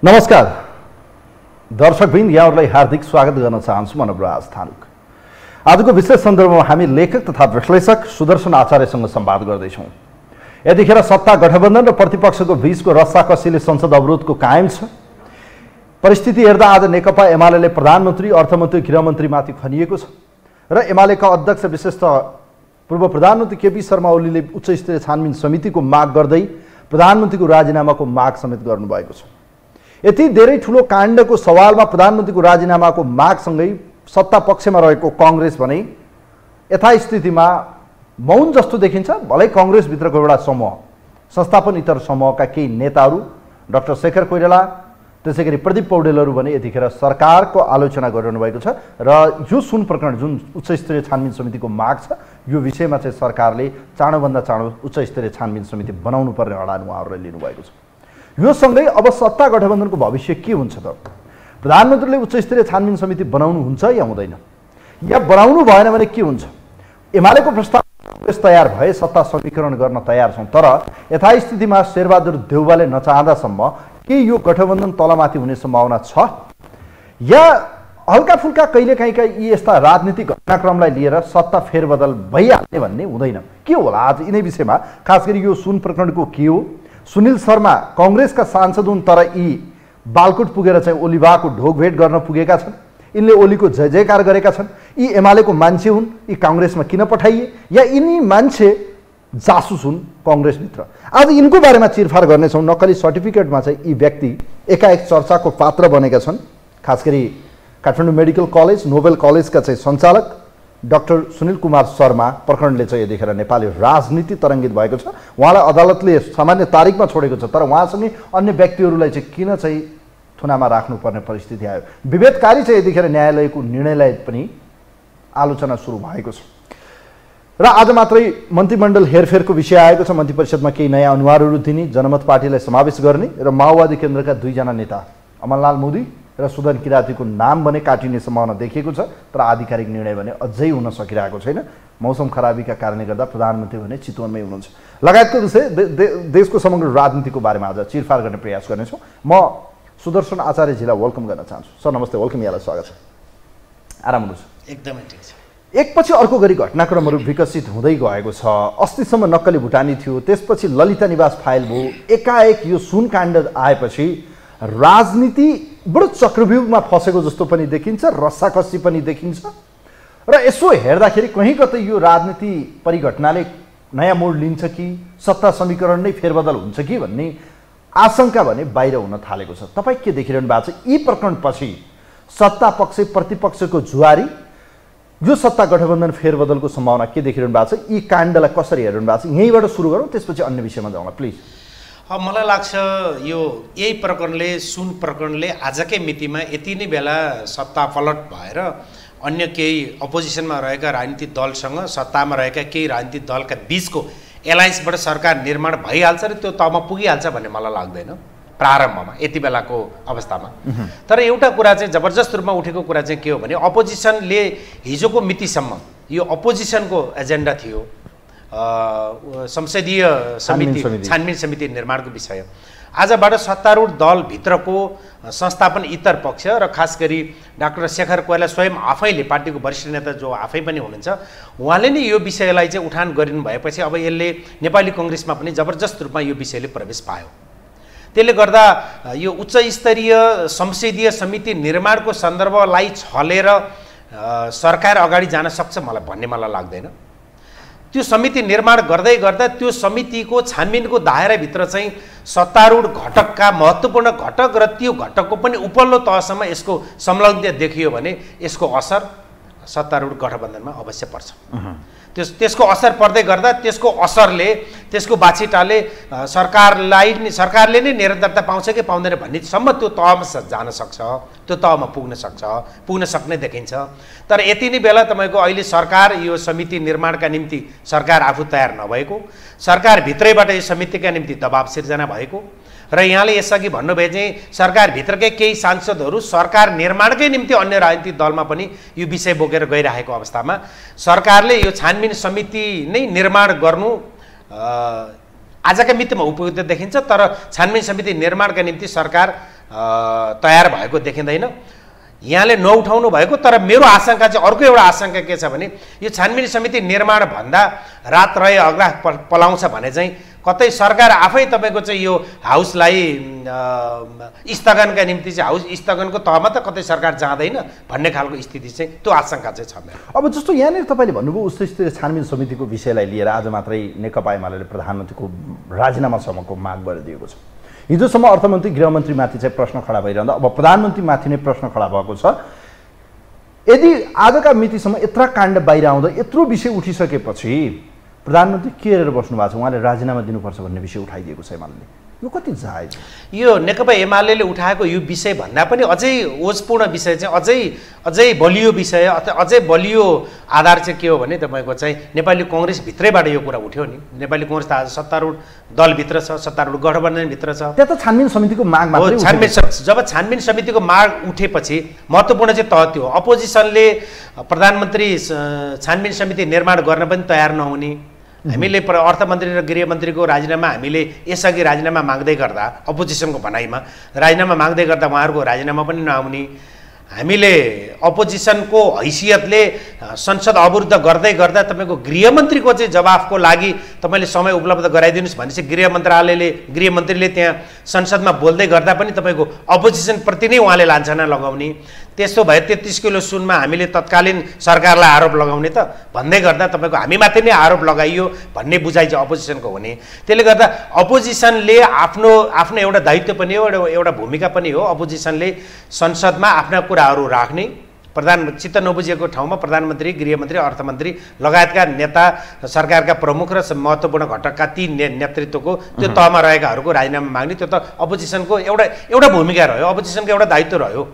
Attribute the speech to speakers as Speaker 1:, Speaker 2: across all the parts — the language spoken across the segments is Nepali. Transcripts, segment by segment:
Speaker 1: नमस्कार दर्शकवृन्द, यहाँहरूलाई हार्दिक स्वागत गर्न चाहन्छु। म नवराज थानुक। आजको विशेष सन्दर्भमा हामी लेखक तथा विश्लेषक सुदर्शन आचार्यसँग संवाद गर्दैछौँ। यतिखेर सत्ता गठबन्धन र प्रतिपक्षको बीचको रस्साकसीले संसद अवरोधको कायम छ। परिस्थिति हेर्दा आज नेकपा एमाले प्रधानमन्त्री, अर्थमन्त्री, गृहमन्त्रीमाथि खनिएको छ र एमालेका अध्यक्ष विशेषतः पूर्व प्रधानमन्त्री केपी शर्मा ओलीले उच्चस्तरीय छानबिन समितिको माग गर्दै प्रधानमन्त्रीको राजीनामाको माग समेत गर्नुभएको छ। यति धेरै ठुलो काण्डको सवालमा प्रधानमन्त्रीको राजीनामाको मागसँगै सत्ता पक्षमा रहेको कांग्रेस भने यथास्थितिमा मौन जस्तो देखिन्छ। भलै कांग्रेसभित्रको एउटा समूह, संस्थापन इतर समूहका केही नेताहरू, डाक्टर शेखर कोइराला, त्यसैगरी प्रदीप पौडेलहरू भने यतिखेर सरकारको आलोचना गरिरहनु भएको छ र यो सुन प्रकरण जुन उच्चस्तरीय छानबिन समितिको माग छ, यो विषयमा चाहिँ सरकारले चाँडोभन्दा चाँडो उच्चस्तरीय छानबिन समिति बनाउनु पर्ने अडान उहाँहरूले लिनुभएको छ। यो सँगै अब सत्ता गठबन्धनको भविष्य के हुन्छ त? प्रधानमन्त्रीले उच्चस्तरीय छानबिन समिति बनाउनु हुन्छ या हुँदैन, या बनाउनु भएन भने के हुन्छ? एमालेको प्रस्ताव कांग्रेस तयार भए सत्ता समीकरण गर्न तयार छौँ, तर यथास्थितिमा शेरबहादुर देउवाले नचाहँदासम्म के यो गठबन्धन तलमाथि हुने सम्भावना छ, या हल्का फुल्का कहिलेकाहीँका यी यस्ता राजनीतिक घटनाक्रमलाई लिएर सत्ता फेरबदल भइहाल्ने भन्ने हुँदैन? के होला आज यिनै विषयमा, खास गरी यो सुन प्रकरणको के हो? सुनिल शर्मा कांग्रेसका सांसद हुन्, तर यी बालकोट पुगेर चाहिँ ओलीबाको ढोकभेट गर्न पुगेका छन्। यिनले ओलीको जय जयकार गरेका छन्। यी एमालेको मान्छे हुन्, यी कांग्रेसमा किन पठाइए, या यिनी मान्छे जासुस हुन् कांग्रेसभित्र? आज यिनको बारेमा चिरफार गर्नेछौँ। नक्कली सर्टिफिकेटमा चाहिँ यी व्यक्ति एकाएक चर्चाको पात्र बनेका छन्। खास गरी काठमाडौँ मेडिकल कलेज, नोबेल कलेजका चाहिँ सञ्चालक डाक्टर सुनिल कुमार शर्मा प्रकरणले चाहिँ यतिखेर नेपाली राजनीति तरङ्गित भएको छ। उहाँलाई अदालतले सामान्य तारिकमा छोडेको छ, तर उहाँसँगै अन्य व्यक्तिहरूलाई चाहिँ किन चाहिँ थुनामा राख्नुपर्ने परिस्थिति आयो? विभेदकारी चाहिँ यतिखेर न्यायालयको निर्णयलाई पनि आलोचना सुरु भएको छ। र आज मात्रै मन्त्रीमण्डल हेरफेरको विषय आएको छ। मन्त्री परिषदमा केही नयाँ अनुहारहरू दिने, जनमत पार्टीलाई समावेश गर्ने र माओवादी केन्द्रका दुईजना नेता अमरलाल मोदी र सुदन किरातीको नाम भने काटिने सम्भावना देखिएको छ, तर आधिकारिक निर्णय भने अझै हुन सकिरहेको छैन। मौसम खराबीका कारणले गर्दा प्रधानमन्त्री भने चितवनमै हुनुहुन्छ लगायतको विषय देशको समग्र राजनीतिको बारेमा आज चिरफार गर्ने प्रयास गर्नेछौँ। म सुदर्शन आचार्यजीलाई वेलकम गर्न चाहन्छु। सर नमस्ते, वेलकम, यहाँलाई स्वागत छ। आराम हुनुहुन्छ?
Speaker 2: एकदमै ठिक छ।
Speaker 1: एकपछि अर्को गरी घटनाक्रमहरू विकसित हुँदै गएको छ। अस्तिसम्म नक्कली भुटानी थियो, त्यसपछि ललिता निवास फाइल भयो, एकाएक यो सुन काण्ड आएपछि राजनीति बडो चक्रव्यूहमा फसेको जस्तो पनि देखिन्छ, रस्साकसी पनि देखिन्छ। र यसो हेर्दाखेरि कहीँ कतै यो राजनीति परिघटनाले नयाँ मोड लिन्छ कि सत्ता समीकरण नै फेरबदल हुन्छ कि भन्ने आशंका भने बाहिर हुन थालेको छ। तपाईँ के देखिरहनु भएको छ? यी प्रकरणपछि सत्ता पक्ष प्रतिपक्षको जुवारी, यो सत्ता गठबन्धन फेरबदलको सम्भावना के देखिरहनु भएको छ? यी काण्डलाई कसरी हेरिरहनु भएको छ? यहीँबाट सुरु गरौँ, त्यसपछि अन्य विषयमा जाउँला प्लिज।
Speaker 2: मलाई लाग्छ यो यही प्रकरणले, सुन प्रकरणले आजकै मितिमा यति नै बेला सत्ता पलट भएर अन्य केही अपोजिसनमा रहेका राजनीतिक दलसँग सत्तामा रहेका केही राजनीतिक दलका बीचको एलायन्सबाट सरकार निर्माण भइहाल्छ र त्यो तहमा पुगिहाल्छ भन्ने मलाई लाग्दैन प्रारम्भमा, यति बेलाको अवस्थामा। तर एउटा कुरा चाहिँ जबरजस्त रूपमा उठेको कुरा चाहिँ के हो भने, अपोजिसनले हिजोको मितिसम्म यो अपोजिसनको एजेन्डा थियो संसदीय समिति, छानबिन समिति निर्माणको विषय। आजबाट सत्तारूढ दलभित्रको संस्थापन इतर पक्ष र खास गरी डाक्टर शेखर कोइराला स्वयं आफैले, पार्टीको वरिष्ठ नेता जो आफै पनि हुनुहुन्छ, उहाँले नै यो विषयलाई चाहिँ उठान गरिनु भएपछि अब यसले नेपाली कांग्रेसमा पनि जबरजस्त रूपमा यो विषयले प्रवेश पायो। त्यसले गर्दा यो उच्च स्तरीय संसदीय समिति निर्माणको सन्दर्भलाई छलेर सरकार अगाडि जान सक्छ भन्ने मलाई लाग्दैन। त्यो समिति निर्माण गर्दै गर्दा त्यो समितिको छानबिनको दायराभित्र चाहिँ सत्तारूढ घटकका महत्त्वपूर्ण घटक र त्यो घटकको पनि उपल्लो तहसम्म यसको संलग्नता देखियो भने यसको असर सत्तारूढ गठबन्धनमा अवश्य पर्छ। त्यसको असर पर्दै गर्दा त्यसको असरले, त्यसको बाछिटाले सरकारले नै निरन्तरता पाउँछ कि पाउँदैन भन्नेसम्म त्यो तहमा जान सक्छ, त्यो तहमा पुग्न सक्ने देखिन्छ। तर यति नै बेला तपाईँको अहिले सरकार यो समिति निर्माणका निम्ति सरकार आफू तयार नभएको, सरकारभित्रैबाट यो समितिका निम्ति दबाब सिर्जना भएको र यहाँले यसअघि भन्नुभए चाहिँ सरकारभित्रकै केही सांसदहरू सरकार निर्माणकै निम्ति अन्य राजनीतिक दलमा पनि यो विषय बोकेर गइरहेको अवस्थामा सरकारले यो छानबिन समिति नै निर्माण गर्नु आजका मितिमा उपयुक्त देखिन्छ। तर छानबिन समिति निर्माणका निम्ति सरकार तयार भएको देखिँदैन। यहाँले नउठाउनु भएको, तर मेरो आशंका चाहिँ अर्को एउटा आशंका के छ भने यो छानबिन समिति निर्माण भन्दा रात रहे अग्रा पलाउँछ भने चाहिँ कतै सरकार आफै तपाईँको चाहिँ यो हाउसलाई स्थगनका निम्ति चाहिँ हाउस स्थगनको तहमा त कतै सरकार जाँदैन भन्ने खालको स्थिति चाहिँ त्यो आशंका चाहिँ छ मेरो।
Speaker 1: अब जस्तो यहाँनिर तपाईँले भन्नुभयो उस्तै छानबिन समितिको विषयलाई लिएर आज मात्रै नेकपा एमाले प्रधानमन्त्रीको राजीनामासम्मको माग गरिदिएको छ। हिजोसम्म अर्थमन्त्री गृहमन्त्रीमाथि चाहिँ प्रश्न खडा भइरहँदा अब प्रधानमन्त्रीमाथि नै प्रश्न खडा भएको छ। यदि आजका मितिसम्म यत्रा काण्ड बाहिर आउँदा यत्रो विषय उठिसकेपछि प्रधानमन्त्री के हेरेर बस्नु भएको छ? उहाँले राजीनामा दिनुपर्छ भन्ने विषय उठाइदिएको छ एमाले। यो कति जायज? यो
Speaker 2: नेकपा एमाले उठाएको यो विषय भन्दा पनि अझै ओजपूर्ण विषय चाहिँ अझै बलियो विषय, अझै बलियो आधार चाहिँ के हो भने तपाईँको चाहिँ नेपाली कङ्ग्रेस भित्रैबाट यो कुरा उठ्यो नि। नेपाली कङ्ग्रेस त आज सत्तारूढ दलभित्र छ, सत्तारूढ गठबन्धनभित्र छ।
Speaker 1: त्यहाँ त छानबिन समितिको माग मात्रै
Speaker 2: जब छानबिन समितिको माग उठेपछि महत्त्वपूर्ण चाहिँ तह त्यो अपोजिसनले प्रधानमन्त्री छानबिन समिति निर्माण गर्न पनि तयार नहुने, हामीले अर्थमन्त्री र गृहमन्त्रीको राजीनामा हामीले यसअघि राजीनामा माग्दै गर्दा अपोजिसनको भनाइमा राजीनामा माग्दै गर्दा उहाँहरूको राजीनामा पनि नआउने, हामीले अपोजिसनको हैसियतले संसद अवरुद्ध गर्दै गर्दा तपाईँको गृहमन्त्रीको चाहिँ जवाफको लागि तपाईँले समय उपलब्ध गराइदिनुहोस् भनेपछि गृहमन्त्रीले त्यहाँ संसदमा बोल्दै गर्दा पनि तपाईँको अपोजिसनप्रति नै उहाँले लान्छना लगाउने, त्यसो भए 33 किलो सुनमा हामीले तत्कालीन सरकारलाई आरोप लगाउने त भन्दै गर्दा तपाईँको हामीमाथि नै आरोप लगाइयो भन्ने बुझाइ चाहिँ अपोजिसनको हुने। त्यसले गर्दा अपोजिसनले आफ्नो एउटा दायित्व पनि हो, एउटा भूमिका पनि हो। अपोजिसनले संसदमा आफ्ना कुराहरू राख्ने, चित्त नबुझेको ठाउँमा प्रधानमन्त्री, गृहमन्त्री, अर्थमन्त्री लगायतका नेता, सरकारका प्रमुख र महत्त्वपूर्ण घटकका ती नेतृत्वको त्यो तहमा रहेकाहरूको राजीनामा माग्ने, त्यो त अपोजिसनको एउटा भूमिका रह्यो, अपोजिसनको एउटा दायित्व रह्यो।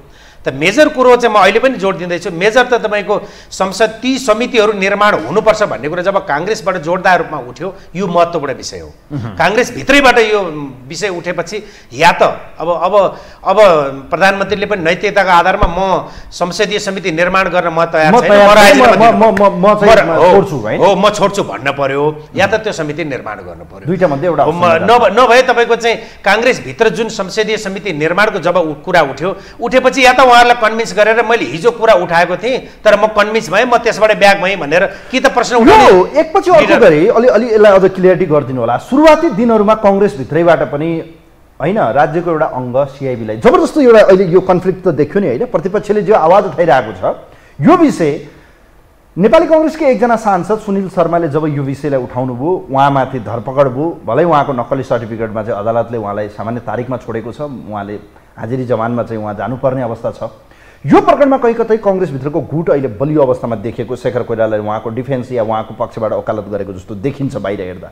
Speaker 2: त मेजर कुरो चाहिँ म अहिले पनि जोड दिँदैछु, मेजर त तपाईँको संसद ती समितिहरू निर्माण हुनुपर्छ भन्ने कुरा जब काङ्ग्रेसबाट जोडदार रूपमा उठ्यो यो महत्त्वपूर्ण विषय हो। काङ्ग्रेसभित्रैबाट यो विषय उठेपछि या त अब प्रधानमन्त्रीले पनि नैतिकताको आधारमा म संसदीय समिति निर्माण गर्न म तयार छैन, म छोड्छु भन्न पर्यो, या त त्यो समिति निर्माण गर्नु पर्यो।
Speaker 1: दुईटा मध्ये एउटा
Speaker 2: नभए तपाईँको चाहिँ काङ्ग्रेसभित्र जुन संसदीय समिति निर्माणको जब कुरा उठेपछि या त उहाँहरूलाई कन्भिन्स गरेर मैले हिजो कुरा उठाएको थिएँ तर म कन्भिन्स भएँ, म त्यसबाट ब्याक भएँ भनेर कि त प्रश्न उठाउने
Speaker 1: एकपछि अर्को गरी अलि यसलाई अझ क्लियरिटी गरिदिनु होला। सुरुवाती दिनहरूमा कङ्ग्रेसभित्रैबाट पनि होइन राज्यको एउटा अङ्ग सिआइबीलाई जबरजस्त एउटा अहिले यो कन्फ्लिक्ट त देख्यो नि होइन, प्रतिपक्षले जो आवाज उठाइरहेको छ यो विषय नेपाली कङ्ग्रेसकै एकजना सांसद सुनिल शर्माले जब यो विषयलाई उठाउनु भयो, उहाँमाथि धरपकड भयो, भलै उहाँको नक्कली सर्टिफिकेटमा चाहिँ अदालतले उहाँलाई सामान्य तारिकमा छोडेको छ, उहाँले हाजिरी जमानमा चाहिँ उहाँ जानुपर्ने अवस्था छ। यो प्रकरणमा कहीँ कतै कङ्ग्रेसभित्रको गुट अहिले बलियो अवस्थामा देखेको, शेखर कोइरालाले उहाँको डिफेन्स या उहाँको पक्षबाट वकालत गरेको जस्तो देखिन्छ बाहिर हेर्दा।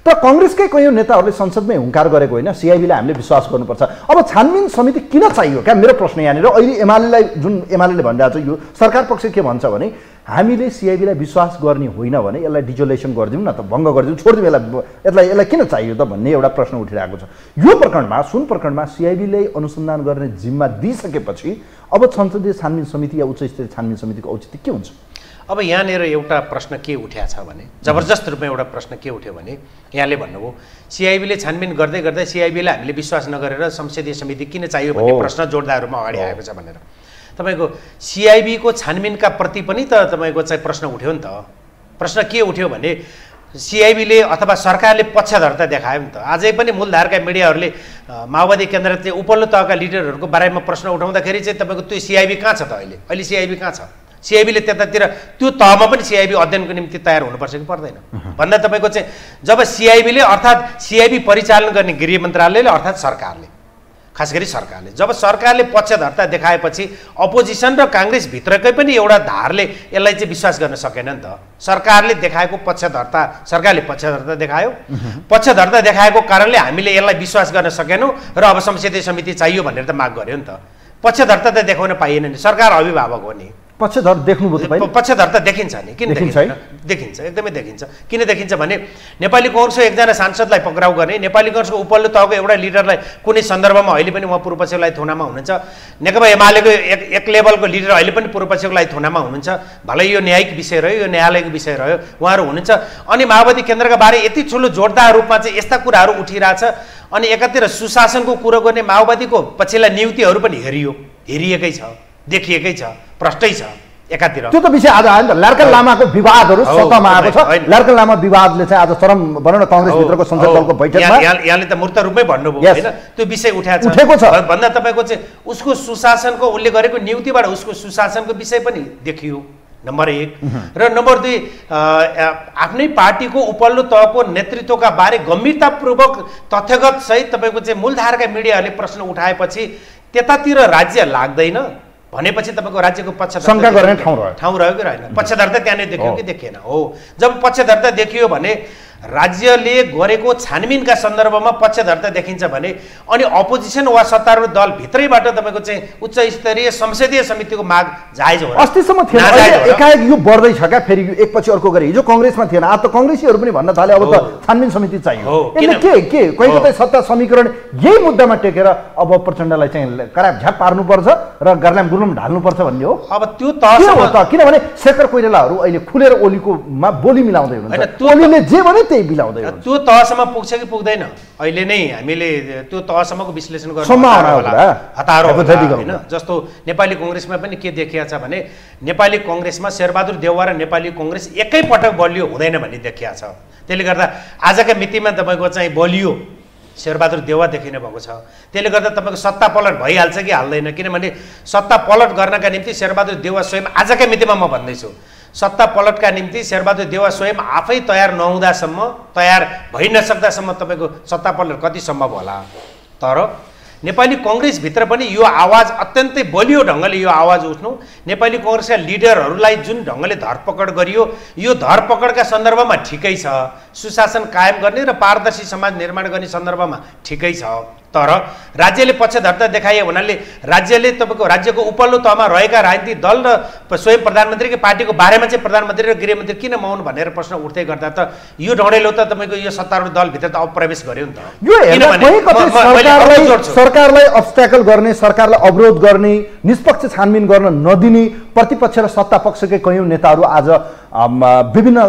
Speaker 1: तर कङ्ग्रेसकै कयौँ नेताहरूले संसदमै हुङ्कार गरेको होइन सिआइबीलाई हामीले विश्वास गर्नुपर्छ। अब छानबिन समिति किन चाहियो क्या मेरो प्रश्न यहाँनिर। अहिले एमाले भनिरहेको छ, यो सरकार पक्ष के भन्छ भने हामीले सिआइबीलाई विश्वास गर्ने होइन भने यसलाई डिजोलेसन गरिदिउँ न त, भङ्ग गरिदिउँ, छोडिदिउँ, यसलाई किन चाहियो त भन्ने एउटा प्रश्न उठिरहेको छ। यो प्रकरणमा सुन प्रकरणमा सिआइबीले अनुसन्धान गर्ने जिम्मा दिइसकेपछि अब संसदीय छानबिन समिति या उच्च स्तरीय छानबिन समितिको औचित्य के हुन्छ?
Speaker 2: अब यहाँनिर एउटा प्रश्न के उठ्या छ भने जबरजस्त रूपमा एउटा प्रश्न के उठ्यो भने यहाँले भन्नुभयो सिआइबीले छानबिन गर्दै गर्दै सिआइबीलाई हामीले विश्वास नगरेर संसदीय समिति किन चाहियो भन्ने प्रश्न जोडदार रूपमा अगाडि आएको छ भनेर। तपाईँको सिआइबीको छानबिनका प्रति पनि त तपाईँको चाहिँ प्रश्न उठ्यो नि त। प्रश्न के उठ्यो भने सिआइबीले अथवा सरकारले पक्षधरता देखायो नि त। अझै पनि मूलधारका मिडियाहरूले माओवादी केन्द्र चाहिँ उपल्लो तहका लिडरहरूको बारेमा प्रश्न उठाउँदाखेरि चाहिँ तपाईँको त्यो सिआइबी कहाँ छ त? अहिले सिआइबी कहाँ छ? सिआइबीले त्यतातिर त्यो तहमा पनि सिआइबी अध्ययनको निम्ति तयार हुनुपर्छ कि पर्दैन भन्दा तपाईँको चाहिँ जब सिआइबीले अर्थात् सिआइबी परिचालन गर्ने गृह मन्त्रालयले अर्थात् सरकारले, खास गरी सरकारले, जब सरकारले पक्षधरता देखाएपछि अपोजिसन र काङ्ग्रेसभित्रकै पनि एउटा धारले यसलाई चाहिँ विश्वास गर्न सकेन नि त। सरकारले देखाएको सरकारले पक्षधरता देखायो, पक्षधरता देखाएको कारणले हामीले यसलाई विश्वास गर्न सकेनौँ र अब संसदीय समिति चाहियो भनेर त माग गर्यो नि त। पक्षधरता त देखाउन पाइएन नि, सरकार अभिभावक हो नि।
Speaker 1: पक्षधर देख्नुभयो तपाईले?
Speaker 2: पक्षधरता देखिन्छ नि, किन देखिन्छ, एकदमै देखिन्छ। किन देखिन्छ भने नेपाली काङ्ग्रेसको एकजना सांसदलाई पक्राउ गर्ने, नेपाली काङ्ग्रेसको उपल्लो तहको एउटा लिडरलाई कुनै सन्दर्भमा अहिले पनि उहाँ पूर्वपक्षको लागि थुनामा हुनुहुन्छ, नेकपा एमालेको एक लेभलको लिडर अहिले पनि पूर्वपक्षको लागि थुनामा हुनुहुन्छ। भलै यो न्यायिक विषय रह्यो, यो न्यायालयको विषय रह्यो, उहाँहरू हुनुहुन्छ। अनि माओवादी केन्द्रका बारे यति ठुलो जोडदार रूपमा चाहिँ यस्ता कुराहरू उठिरहेछ अनि एकातिर सुशासनको कुरो गर्ने माओवादीको पछिल्ला नियुक्तिहरू पनि हेरिएकै छ, देखिएकै छ, प्रष्टै छ एकातिर।
Speaker 1: त्यो त विषय आज आयो नि त। लार्का लामाको विवादहरू सतहमा आएको छ। लार्का लामा विवादले चाहिँ आज चरम भनौँ न काङ्ग्रेसभित्रको संसद दलको बैठकमा
Speaker 2: यहाँले त मूर्त रूपमै भन्नुभयो होइन, त्यो विषय उठेको छ भन्दा तपाईँको चाहिँ उसको सुशासनको उसले गरेको नियुक्तिबाट उसको सुशासनको विषय पनि देखियो नम्बर 1 र नम्बर 2 आफ्नै पार्टीको उपल्लो तहको नेतृत्वका बारे गम्भीरतापूर्वक तथ्यगत सहित तपाईँको चाहिँ मूलधारका मिडियाहरूले प्रश्न उठाएपछि त्यतातिर राज्य लाग्दैन भनेपछि तपाईँको राज्यको
Speaker 1: पक्षधरता गर्ने
Speaker 2: ठाउँ रह्यो कि रहेन? पक्षधरता त्यहाँनिर देखियो कि देखिएन? हो, जब पक्षधरता देखियो भने राज्यले गरेको छानबिनका सन्दर्भमा पक्षधरता देखिन्छ भने अनि अपोजिसन वा सत्तारूढ दल भित्रैबाट तपाईँको चाहिँ उच्च स्तरीय संसदीय समितिको माग जायज हो।
Speaker 1: अस्तिसम्म थिएन, एकाएक यो बढ्दैछ क्या, फेरि एकपछि अर्को गरे। हिजो काङ्ग्रेसमा थिएन, आज त काङ्ग्रेसीहरू पनि भन्न थाले अब त छानबिन समिति चाहियो। यसले के कहिले कतै सत्ता समीकरण यही मुद्दामा टेकेर अब प्रचण्डलाई चाहिँ कराप झ्याप पार्नुपर्छ र गर्लाम गुरुम ढाल्नुपर्छ भन्ने हो।
Speaker 2: अब त्यो तहसम्म
Speaker 1: किनभने शेखर कोइरालाहरू अहिले खुलेर ओलीकोमा बोली मिलाउँदै हुनुहुन्छ, ओलीले जे भने
Speaker 2: त्यो तहसम्म पुग्छ कि पुग्दैन अहिले नै हामीले त्यो तहसम्मको विश्लेषण गर्न हतारो होइन। जस्तो नेपाली काङ्ग्रेसमा पनि के देखिया छ भने नेपाली काङ्ग्रेसमा शेरबहादुर देउवा र नेपाली काङ्ग्रेस एकैपटक बलियो हुँदैन भन्ने देखिया छ। त्यसले गर्दा आजका मितिमा तपाईँको चाहिँ बलियो शेरबहादुर देउवा देखिने भएको छ। त्यसले गर्दा तपाईँको सत्ता पलट भइहाल्छ कि हाल्दैन, किनभने सत्ता पलट गर्नका निम्ति शेरबहादुर देउवा स्वयं आजकै मितिमा म भन्दैछु सत्ता पलटका निम्ति शेरबहादुर देउवा स्वयं आफै तयार नहुँदासम्म, तयार भइ नसक्दासम्म तपाईँको सत्ता पलट कति सम्भव होला। तर नेपाली काङ्ग्रेसभित्र पनि यो आवाज अत्यन्तै बलियो ढङ्गले यो आवाज उठ्नु, नेपाली काङ्ग्रेसका लिडरहरूलाई जुन ढङ्गले धरपकड गरियो यो धरपकडका सन्दर्भमा ठिकै छ, सुशासन कायम गर्ने र पारदर्शी समाज निर्माण गर्ने सन्दर्भमा ठिकै छ। तर राज्यले पक्षधरता देखाइयो हुनाले राज्यले तपाईँको राज्यको उपल्लो तहमा रहेका राजनीतिक दल र स्वयं प्रधानमन्त्रीकै पार्टीको बारेमा चाहिँ प्रधानमन्त्री र गृहमन्त्री किन मौन भनेर प्रश्न उठ्दै गर्दा त यो ढडेलो त तपाईँको यो सत्तारूढ दलभित्र त अप्रवेश गर्यो नि त।
Speaker 1: सरकारलाई अब्स्ट्याकल गर्ने, सरकारलाई अवरोध गर्ने, निष्पक्ष छानबिन गर्न नदिने प्रतिपक्ष र सत्ता पक्षकै कयौँ नेताहरू आज विभिन्न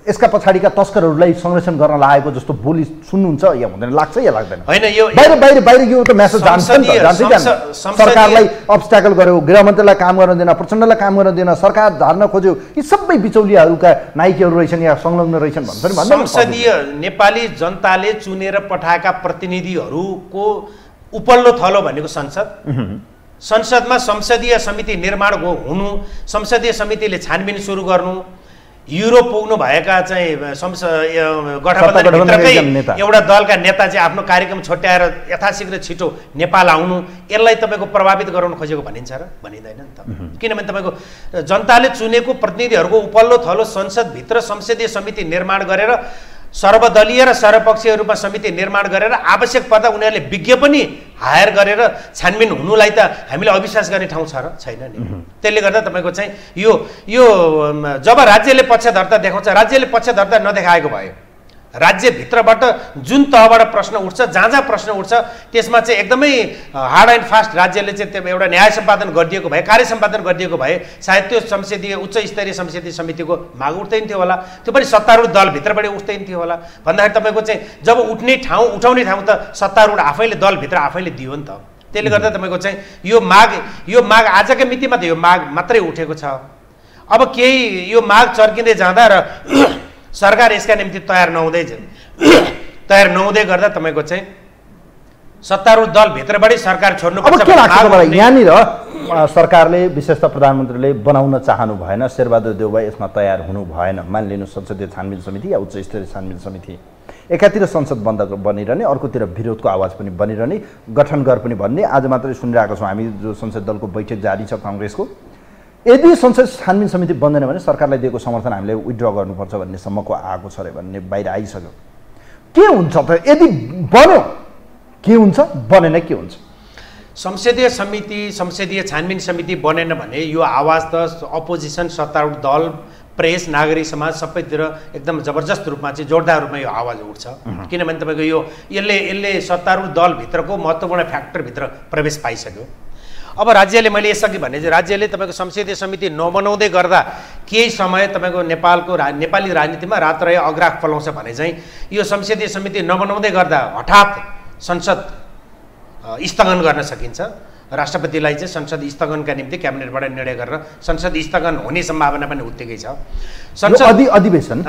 Speaker 1: यसका पछाडिका तस्करहरूलाई संरक्षण गर्न लागेको जस्तो बोली सुन्नुहुन्छ या हुँदैन, लाग्छ या लाग्दैन?
Speaker 2: होइन, यो
Speaker 1: बाहिर यो त मेसेज जान्छ नि त। सरकारलाई अब्स्ट्याकल गर्यो, गृहमन्त्रीलाई काम गर्न दिएन, प्रचण्डलाई काम गर्न दिएन, सरकार झार्न खोज्यो, यी सबै बिचौलियाहरूका नायकहरू रहेछन् या संलग्न रहेछन् भन्छ नि।
Speaker 2: संसदीय नेपाली जनताले चुनेर पठाएका प्रतिनिधिहरूको उपल्लो थलो भनेको संसदमा संसदीय समिति निर्माण हुनु, संसदीय समितिले छानबिन सुरु गर्नु, युरोप पुग्नु भएका चाहिँ गठबन्धनभित्रकै एउटा दलका नेता चाहिँ आफ्नो कार्यक्रम छुट्याएर यथाशीघ्र छिटो नेपाल आउनु, यसलाई तपाईँको प्रभावित गराउन खोजेको भनिन्छ र भनिँदैन नि त। किनभने तपाईँको जनताले चुनेको प्रतिनिधिहरूको उपल्लो थलो संसदभित्र संसदीय समिति निर्माण गरेर सर्वदलीय र सर्वपक्षीय रूपमा समिति निर्माण गरेर आवश्यक पर्दा उनीहरूले विज्ञ पनि हायर गरेर छानबिन हुनुलाई त हामीले अविश्वास गर्ने ठाउँ छ र छैन नि। त्यसले गर्दा तपाईँको चाहिँ यो जब राज्यले पक्षधरता देखाउँछ, राज्यले पक्षधरता नदेखाएको भए राज्यभित्रबाट जुन तहबाट प्रश्न उठ्छ, जहाँ प्रश्न उठ्छ त्यसमा चाहिँ एकदमै हार्ड एन्ड फास्ट राज्यले चाहिँ एउटा न्याय सम्पादन गरिदिएको भए, कार्य सम्पादन गरिदिएको भए सायद त्यो संसदीय उच्च स्तरीय संसदीय समितिको माग उठ्दैन थियो होला, त्यो पनि सत्तारूढ दलभित्रबाट उठ्दैन थियो होला। भन्दाखेरि तपाईँको चाहिँ जब उठाउने ठाउँ त सत्तारूढ आफैले दलभित्र आफैले दियो नि त। त्यसले गर्दा तपाईँको चाहिँ यो माग आजकै मितिमा त यो माग मात्रै उठेको छ। अब केही यो माग चर्किँदै जाँदा र सरकार यसका निम्ति तयार नहुँदै गर्दा तपाईँको चाहिँ सत्तारूढ दलभित्रबाटै सरकार छोड्नुपर्छ।
Speaker 1: अब के लाग्छ मलाई यहाँनिर सरकारले विशेषतः प्रधानमन्त्रीले बनाउन चाहनु भएन, शेरबहादुर देउवा यसमा तयार हुनु भएन। मानिलिनु संसदीय छानबिन समिति या उच्च स्तरीय छानबिन समिति एकातिर संसद बन्द बनिरहने, अर्कोतिर विरोधको आवाज पनि बनिरहने, गठन गर पनि भन्ने। आज मात्रै सुनिरहेको छौँ हामी जो संसद दलको बैठक जारी छ काङ्ग्रेसको, यदि संसद छानबिन समिति बन्दैन भने सरकारलाई दिएको समर्थन हामीले विथड्र गर्नुपर्छ भन्ने सम्मको आएको छ अरे भन्ने बाहिर आइसक्यो। के हुन्छ त यदि बन्यो के हुन्छ, बनेन के हुन्छ?
Speaker 2: संसदीय समिति, संसदीय छानबिन समिति बनेन भने यो आवाज त अपोजिसन, सत्तारूढ दल, प्रेस, नागरिक समाज सबैतिर एकदम जबरजस्त रूपमा चाहिँ जोरदार रूपमा यो आवाज उठ्छ। किनभने तपाईँको यसले सत्तारूढ दलभित्रको महत्त्वपूर्ण फ्याक्टरभित्र प्रवेश पाइसक्यो। अब राज्यले, मैले यसअघि भने चाहिँ राज्यले तपाईँको संसदीय समिति नबनाउँदै गर्दा केही समय तपाईँको नेपाली राजनीतिमा रात रहे अग्राह फलाउँछ भने चाहिँ यो संसदीय समिति नबनाउँदै गर्दा हठात संसद स्थगन गर्न सकिन्छ। राष्ट्रपतिलाई चाहिँ संसद स्थगनका निम्ति क्याबिनेटबाट निर्णय गरेर संसद स्थगन हुने सम्भावना पनि उत्तिकै छ।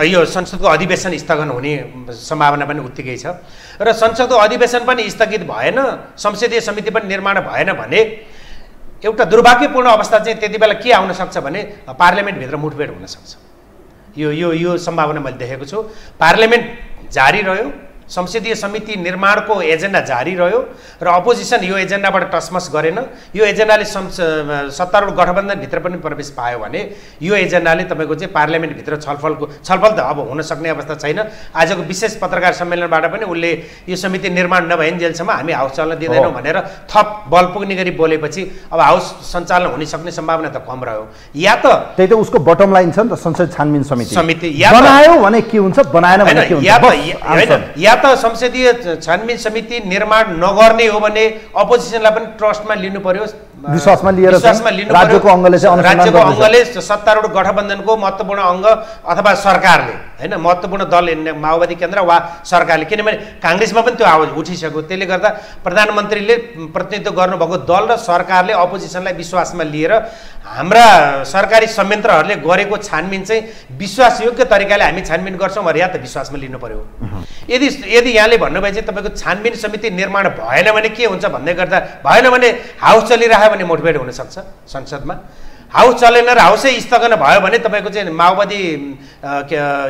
Speaker 1: यो
Speaker 2: संसदको अधिवेशन स्थगन हुने सम्भावना पनि उत्तिकै छ र संसदको अधिवेशन पनि स्थगित भएन, संसदीय समिति पनि निर्माण भएन भने एउटा दुर्भाग्यपूर्ण अवस्था चाहिँ त्यति बेला के आउन सक्छ भने पार्लियामेन्टभित्र मुठभेड हुन सक्छ। यो सम्भावना मैले देखेको छु। पार्लियामेन्ट जारी रह्यो, संसदीय समिति निर्माणको एजेन्डा जारी रह्यो र अपोजिसन यो एजेन्डाबाट टसमस गरेन। यो एजेन्डाले सत्तारूढ गठबन्धनभित्र पनि प्रवेश पायो भने यो एजेन्डाले तपाईँको चाहिँ पार्लियामेन्टभित्र छलफल त अब हुन सक्ने अवस्था छैन। आजको विशेष पत्रकार सम्मेलनबाट पनि उनले यो समिति निर्माण नभइन्जेलसम्म हामी हाउस चल्न दिँदैनौँ भनेर थप बल पुग्ने गरी बोलेपछि अब हाउस सञ्चालन हुन सक्ने सम्भावना त कम रह्यो। या त
Speaker 1: त्यही त उसको बटम लाइन छ नि त, संसद छानबिन समिति
Speaker 2: या
Speaker 1: बनायो भने के हुन्छ, बनाएन भने के हुन्छ।
Speaker 2: या त संसदीय छानबिन समिति निर्माण नगर्ने हो भने अपोजिसनलाई पनि ट्रस्टमा लिनु पर्यो,
Speaker 1: विश्वासमा लिएर राज्यको अङ्गले
Speaker 2: सत्तारूढ गठबन्धनको महत्त्वपूर्ण अङ्ग अथवा सरकारले हैन, महत्त्वपूर्ण दल माओवादी केन्द्र वा सरकारले, किनभने काङ्ग्रेसमा पनि त्यो आवाज उठिसक्यो। त्यसले गर्दा प्रधानमन्त्रीले प्रतिनिधित्व गर्नुभएको दल र सरकारले अपोजिसनलाई विश्वासमा लिएर हाम्रा सरकारी संयन्त्रहरूले गरेको छानबिन चाहिँ विश्वासयोग्य तरिकाले हामी छानबिन गर्छौँ भने या त विश्वासमा लिनु पर्यो। यदि यहाँले भन्नुभयो चाहिँ तपाईँको छानबिन समिति निर्माण भएन भने के हुन्छ भन्दै गर्दा भएन भने हाउस चलिरह्यो भने मुठभेड हुनसक्छ संसदमा। हाउस चलेन र हाउसै स्थगन भयो भने तपाईँको चाहिँ माओवादी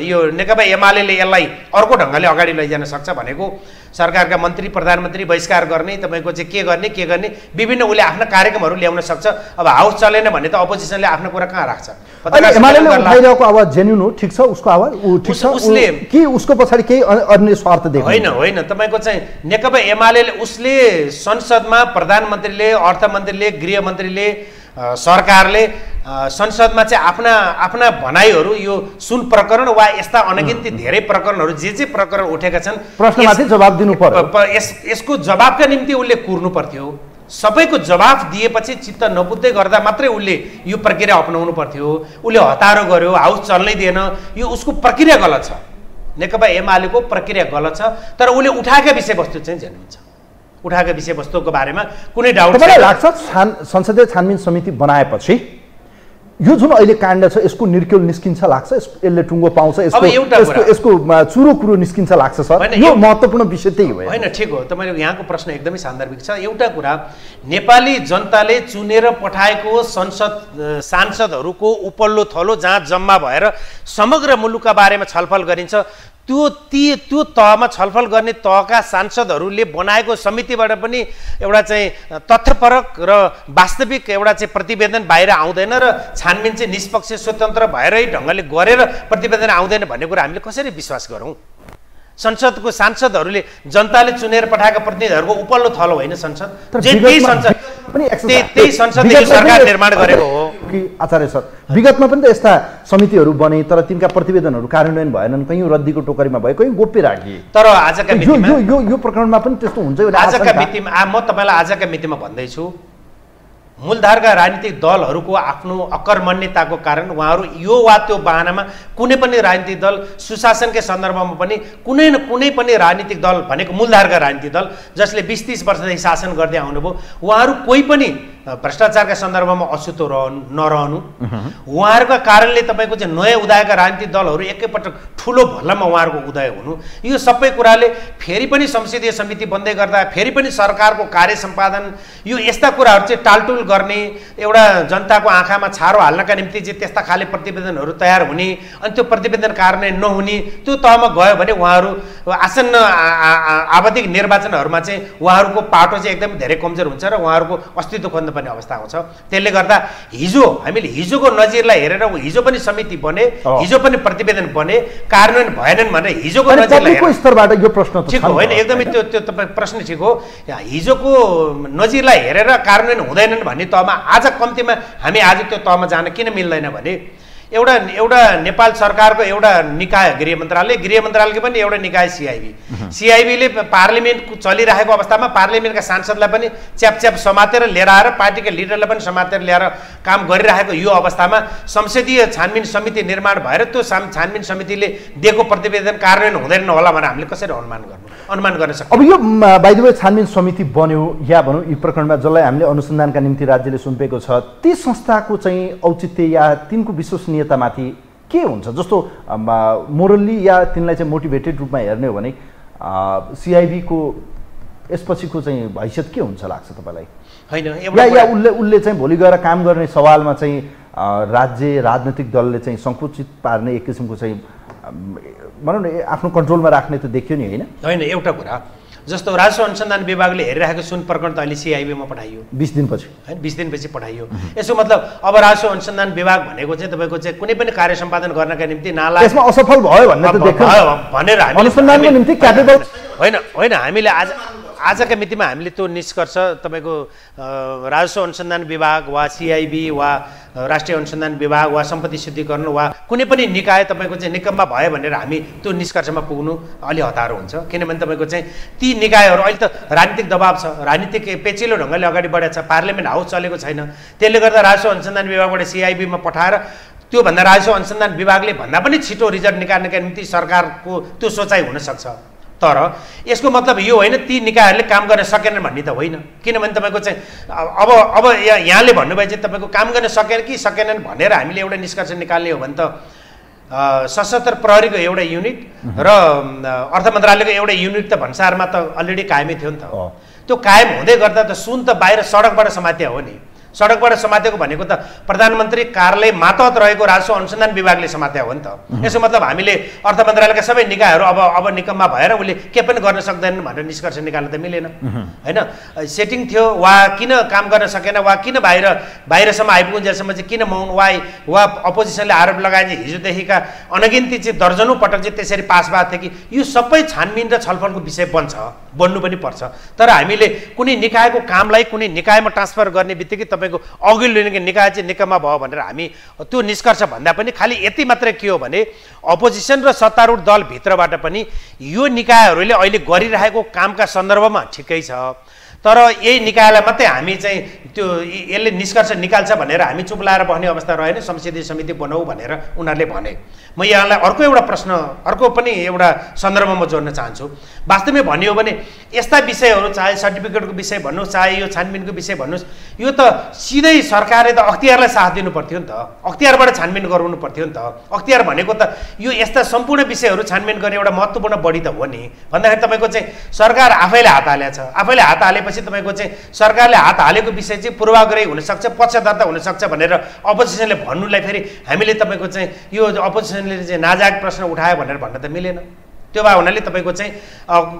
Speaker 2: यो नेकपा एमाले यसलाई अर्को ढङ्गले अगाडि लैजान सक्छ भनेको सरकारका मन्त्री प्रधानमन्त्री बहिष्कार गर्ने, तपाईँको चाहिँ के गर्ने विभिन्न उसले आफ्ना कार्यक्रमहरू ल्याउन सक्छ। अब हाउस चलेन भने त अपोजिसनले आफ्नो कुरा कहाँ राख्छ?
Speaker 1: एमालेले उठाइरहेको आवाज जेन्युन हो, ठिक छ उसको आवाज, ठिक छ, उसले के उसको पछाडि केही अन्य स्वार्थ देख्दैन?
Speaker 2: होइन तपाईँको चाहिँ नेकपा एमाले उसले संसदमा प्रधानमन्त्रीले, अर्थमन्त्रीले, गृहमन्त्रीले, सरकारले संसदमा चाहिँ आफ्ना भनाइहरू यो सुन प्रकरण वा यस्ता अनगिन्ती धेरै प्रकरणहरू जे प्रकरण उठेका छन्
Speaker 1: प्रश्नमाथि जवाब दिनु पर्यो।
Speaker 2: यसको जवाबका निम्ति उसले कुर्नु पर्थ्यो। सबैको जवाफ दिएपछि चित्त नबुझ्दै गर्दा मात्रै उसले यो प्रक्रिया अपनाउनु पर्थ्यो। उसले हतारो गर्यो, हाउस चल्नै दिएन, यो उसको प्रक्रिया गलत छ। नेकपा एमालेको प्रक्रिया गलत छ, तर उसले उठाएका विषयवस्तु चाहिँ जेन्युन छ। उठाएका विषयवस्तुको बारेमा कुनै डाउट छैन।
Speaker 1: मलाई लाग्छ संसदीय छानबिन समिति बनाएपछि यो जुन अहिले काण्ड छ यसको निर्क्युल निस्किन्छ लाग्छ, यसले टुङ्गो पाउँछ, यसको चुरो कुरो निस्किन्छ लाग्छ सर? यो महत्त्वपूर्ण विषय त्यही हो
Speaker 2: होइन? ठिक हो, तपाईँको यहाँको प्रश्न एकदमै सान्दर्भिक छ। एउटा कुरा, नेपाली जनताले चुनेर पठाएको सांसदहरूको उपल्लो थलो जहाँ जम्मा भएर समग्र मुलुकका बारेमा छलफल गरिन्छ, त्यो तहमा छलफल गर्ने तहका सांसदहरूले बनाएको समितिबाट पनि एउटा चाहिँ तथ्यपरक र वास्तविक एउटा चाहिँ प्रतिवेदन बाहिर आउँदैन र छानबिन चाहिँ निष्पक्ष स्वतन्त्र भएरै ढङ्गले गरेर प्रतिवेदन आउँदैन भन्ने कुरा हामीले कसरी विश्वास गरौँ? संसदको सांसदहरूले जनताले चुनेर पठाएका प्रतिनिधिहरूको उपल्लो थलो होइन संसद, त्यही संसदले सरकार निर्माण गरेको हो
Speaker 1: कि आचार्य सर? विगतमा पनि त यस्ता समितिहरू बने तर तिनका प्रतिवेदनहरू कार्यान्वयन भएनन्, कहीँ रद्दीको टोकरीमा भयो, कहीँ गोप्य राखिए।
Speaker 2: तर आजका मितिमा
Speaker 1: यो प्रकरणमा पनि त्यस्तो हुन्छ?
Speaker 2: आजका मितिमा म तपाईँलाई आजका मितिमा भन्दैछु, मूलधारका राजनीतिक दलहरूको आफ्नो अकर्मण्यताको कारण उहाँहरू यो वा त्यो बहानामा कुनै पनि राजनीतिक दल सुशासनकै सन्दर्भमा पनि कुनै न कुनै पनि राजनीतिक दल भनेको मूलधारका राजनीतिक दल जसले 20-30 वर्षदेखि शासन गर्दै आउनुभयो, उहाँहरू कोही पनि भ्रष्टाचारका सन्दर्भमा अछुतो नरहनु। उहाँहरूका कारणले तपाईँको चाहिँ नयाँ उदाएका राजनीतिक दलहरू एकैपटक ठुलो भल्लामा उहाँहरूको उदय हुनु, यो सबै कुराले फेरि पनि संसदीय समिति बन्दै गर्दा फेरि पनि सरकारको कार्य सम्पादन, यो यस्ता कुराहरू चाहिँ टालटुल गर्ने, एउटा जनताको आँखामा छारो हाल्नका निम्ति चाहिँ त्यस्ता खाले प्रतिवेदनहरू तयार हुने, अनि त्यो प्रतिवेदन कार्यान्वयन नहुने, त्यो तहमा गयो भने उहाँहरू आसन्न आवधिक निर्वाचनहरूमा चाहिँ उहाँहरूको पाटो चाहिँ एकदम धेरै कमजोर हुन्छ र उहाँहरूको अस्तित्व खोज्न पर्ने अवस्था आउँछ। त्यसले गर्दा हामीले हिजोको नजिरलाई हेरेर हिजो पनि समिति बने, हिजो पनि प्रतिवेदन बने, कार्यान्वयन भएनन् भनेर हिजोको नजिरलाई
Speaker 1: स्तरबाट यो प्रश्न
Speaker 2: ठिक हो होइन? एकदमै त्यो तपाईँ प्रश्न ठिक हो। हिजोको नजिरलाई हेरेर कार्यान्वयन हुँदैनन् भन्ने तहमा आज कम्तीमा हामी आज त्यो तहमा जान किन मिल्दैन भने एउटा नेपाल सरकारको एउटा निकाय गृह मन्त्रालयको पनि एउटा निकाय सिआइबीले पार्लिमेन्ट चलिरहेको अवस्थामा पार्लिमेन्टका सांसदलाई पनि च्याप समातेर लिएर आएर पार्टीका लिडरलाई पनि समातेर ल्याएर काम गरिरहेको यो अवस्थामा संसदीय छानबिन समिति निर्माण भएर त्यो छानबिन समितिले दिएको प्रतिवेदन कार्यान्वयन हुँदैन होला भनेर हामीले कसरी अनुमान गर्नु? अनुमान गर्न सक्छ।
Speaker 1: अब यो बाइ द वे छानबिन समिति बन्यो या भनौँ यी प्रकरणमा जसलाई हामीले अनुसन्धानका निम्ति राज्यले सुम्पेको छ ती संस्थाको चाहिँ औचित्य या तिनको विश्वसनीयतामाथि के हुन्छ? जस्तो मोरल्ली या तिनलाई चाहिँ मोटिभेटेड रूपमा हेर्ने हो भने सिआइबीको यसपछिको चाहिँ हैसियत के हुन्छ लाग्छ तपाईँलाई?
Speaker 2: होइन
Speaker 1: या उसले चाहिँ भोलि गएर काम गर्ने सवालमा चाहिँ राज्य राजनैतिक दलले चाहिँ सङ्कुचित पार्ने एक किसिमको चाहिँ भनौँ न आफ्नो कन्ट्रोलमा राख्ने त देखियो नि होइन?
Speaker 2: होइन एउटा कुरा जस्तो राजस्व अनुसन्धान विभागले हेरिरहेको सुन प्रकरण त अहिले सिआइबीमा पठाइयो
Speaker 1: 20 दिनपछि
Speaker 2: होइन 20 दिनपछि पठाइयो। यसो मतलब अब राजस्व अनुसन्धान विभाग भनेको चाहिँ तपाईँको चाहिँ कुनै पनि कार्य सम्पादन गर्नका निम्ति नाला
Speaker 1: यसमा असफल भयो भन्ने त देख्यो
Speaker 2: भनेर
Speaker 1: अनुसन्धानको निम्ति क्यापेबल
Speaker 2: होइन हामीले आजका मितिमा हामीले त्यो निष्कर्ष तपाईँको राजस्व अनुसन्धान विभाग वा सिआइबी वा राष्ट्रिय अनुसन्धान विभाग वा सम्पत्ति शुद्धिकरण वा कुनै पनि निकाय तपाईँको चाहिँ निकममा भयो भनेर हामी त्यो निष्कर्षमा पुग्नु अलि हतारो हुन्छ। किनभने तपाईँको चाहिँ ती निकायहरू अहिले त राजनीतिक दबाब छ, राजनीतिक पेचिलो ढङ्गले अगाडि बढेको छ, पार्लियामेन्ट हाउस चलेको छैन। त्यसले गर्दा राजस्व अनुसन्धान विभागबाट सिआइबीमा पठाएर त्योभन्दा राजस्व अनुसन्धान विभागले भन्दा पनि छिटो रिजल्ट निकाल्नका निम्ति सरकारको त्यो सोचाइ हुनसक्छ। तर यसको मतलब यो होइन ती निकायहरूले काम गर्न सकेनन् भन्ने त होइन। किनभने तपाईँको चाहिँ अब यहाँले भन्नुभयो चाहिँ तपाईँको काम गर्न सकेन कि सकेनन् भनेर हामीले एउटा निष्कर्ष निकाल्ने हो भने त सशस्त्र प्रहरीको एउटा युनिट र अर्थ मन्त्रालयको एउटा युनिट त भन्सारमा त अलरेडी कायमै थियो नि त। त्यो कायम हुँदै गर्दा त सुन त बाहिर सडकबाट समात्या हो नि। सडकबाट समातेको भनेको त प्रधानमन्त्री कार्यालय मातहत रहेको राजस्व अनुसन्धान विभागले समात्या हो नि त। यसो मतलब हामीले अर्थ मन्त्रालयका सबै निकायहरू अब निकममा भएर उसले के पनि गर्न सक्दैनन् भनेर निष्कर्ष निकाल्न त मिलेन होइन। सेटिङ थियो वा किन काम गर्न सकेन वा किन बाहिरसम्म आइपुगुन्जेलसम्म चाहिँ किन मौन वा अपोजिसनले आरोप लगाए चाहिँ हिजोदेखिका अनगिन्ती चाहिँ दर्जनौँ पटक चाहिँ त्यसरी पास भएको थियो कि यो सबै छानबिन र छलफलको विषय बन्नु पनि पर्छ। तर हामीले कुनै निकायको कामलाई कुनै निकायमा ट्रान्सफर गर्ने बित्तिकै तपाईँको अघिल्लो निकाय चाहिँ निकममा भयो भनेर हामी त्यो निष्कर्ष भन्दा पनि खालि यति मात्रै के हो भने अपोजिसन र सत्तारूढ दलभित्रबाट पनि यो निकायहरूले अहिले गरिरहेको कामका सन्दर्भमा ठिकै छ, तर यही निकायलाई मात्रै हामी चाहिँ त्यो यसले निष्कर्ष निकाल्छ भनेर हामी चुप लाएर बस्ने अवस्था रहेन। संसदीय समिति बनाऊ भनेर उनीहरूले भने। म यहाँलाई अर्को एउटा प्रश्न अर्को पनि एउटा सन्दर्भमा जोड्न चाहन्छु। वास्तवमै भन्यो भने यस्ता विषयहरू चाहे सर्टिफिकेटको विषय भन्नुहोस् चाहे यो छानबिनको विषय भन्नुहोस् यो त सिधै सरकारले त अख्तियारलाई साथ दिनु पर्थ्यो नि त, अख्तियारबाट छानबिन गराउनु पर्थ्यो नि त। अख्तियार भनेको त यो यस्ता सम्पूर्ण विषयहरू छानबिन गर्ने एउटा महत्त्वपूर्ण बढी त हो नि। भन्दाखेरि तपाईँको चाहिँ सरकार आफैले हात हालेको छ, आफैले हात हालेपछि तपाईँको चाहिँ सरकारले हात हालेको विषय चाहिँ पूर्वाग्रही हुनसक्छ, पक्षधरता हुनसक्छ भनेर अपोजिसनले भन्नुलाई फेरि हामीले तपाईँको चाहिँ यो अपोजिसनले चाहिँ नाजायज प्रश्न उठायो भनेर भन्न त मिलेन। त्यो भए हुनाले तपाईँको चाहिँ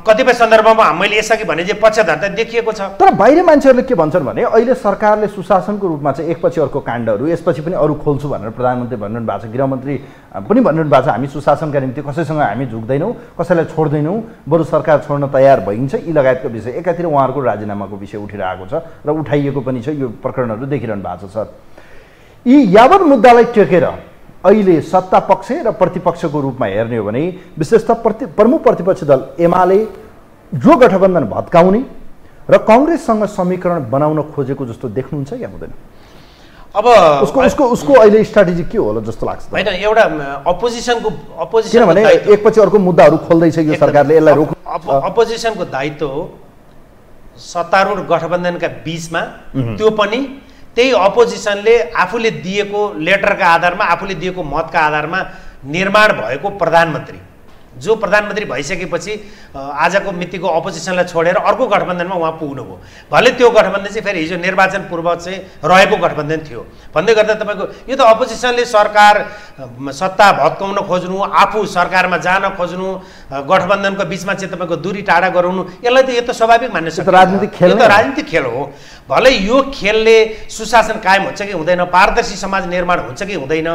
Speaker 2: कतिपय सन्दर्भमा मैले यसअघि भने चाहिँ पक्षधरता देखिएको छ।
Speaker 1: तर बाहिर मान्छेहरूले के भन्छन् भने अहिले सरकारले सुशासनको रूपमा चाहिँ एकपछि अर्को काण्डहरू यसपछि पनि अरू खोल्छु भनेर प्रधानमन्त्री भन्नु भएको छ, गृहमन्त्री पनि भन्नु भएको छ हामी सुशासनका निम्ति कसैसँग हामी झुक्दैनौँ, कसैलाई छोड्दैनौँ, बरु सरकार छोड्न तयार भइन्छ यी लगायतको विषय। एकातिर उहाँहरूको राजीनामाको विषय उठिरहेको छ र उठाइएको पनि छ, यो प्रकरणहरू देखिरहनु भएको छ। सर यी यावत मुद्दालाई टेकेर अहिले सत्ता पक्ष र प्रतिपक्षको रूपमा हेर्ने हो भने विशेषतः प्रमुख प्रतिपक्षी दल एमाले जो गठबन्धन भत्काउने र कङ्ग्रेससँग समीकरण बनाउन खोजेको जस्तो देख्नुहुन्छ या हुँदैन? अब उसको अहिले स्ट्राटेजी के होला जस्तो लाग्छ?
Speaker 2: होइन एउटा अपोजिसन
Speaker 1: किनभने एकपछि अर्को मुद्दाहरू खोल्दैछ यो सरकारले, यसलाई रोक्नु
Speaker 2: अपोजिसनको दायित्व हो सत्तारूढ गठबन्धनका बीचमा त्यो पनि त्यही अपोजिसनले आफूले दिएको लेटरका आधारमा आफूले दिएको मतका आधारमा निर्माण भएको प्रधानमन्त्री जो प्रधानमन्त्री भइसकेपछि आजको मितिको अपोजिसनलाई छोडेर अर्को गठबन्धनमा उहाँ पुग्नुभयो। भले त्यो गठबन्धन चाहिँ फेरि हिजो निर्वाचन पूर्व चाहिँ रहेको गठबन्धन थियो भन्दै गर्दा तपाईँको यो त अपोजिसनले सरकार सत्ता भत्काउन खोज्नु, आफू सरकारमा जान खोज्नु, गठबन्धनको बिचमा चाहिँ तपाईँको दूरी टाढा गराउनु, यसलाई त यो त स्वाभाविक मान्न सक्छ। राजनीतिक खेल हो। भले यो खेलले सुशासन कायम हुन्छ कि हुँदैन, पारदर्शी समाज निर्माण हुन्छ कि हुँदैन,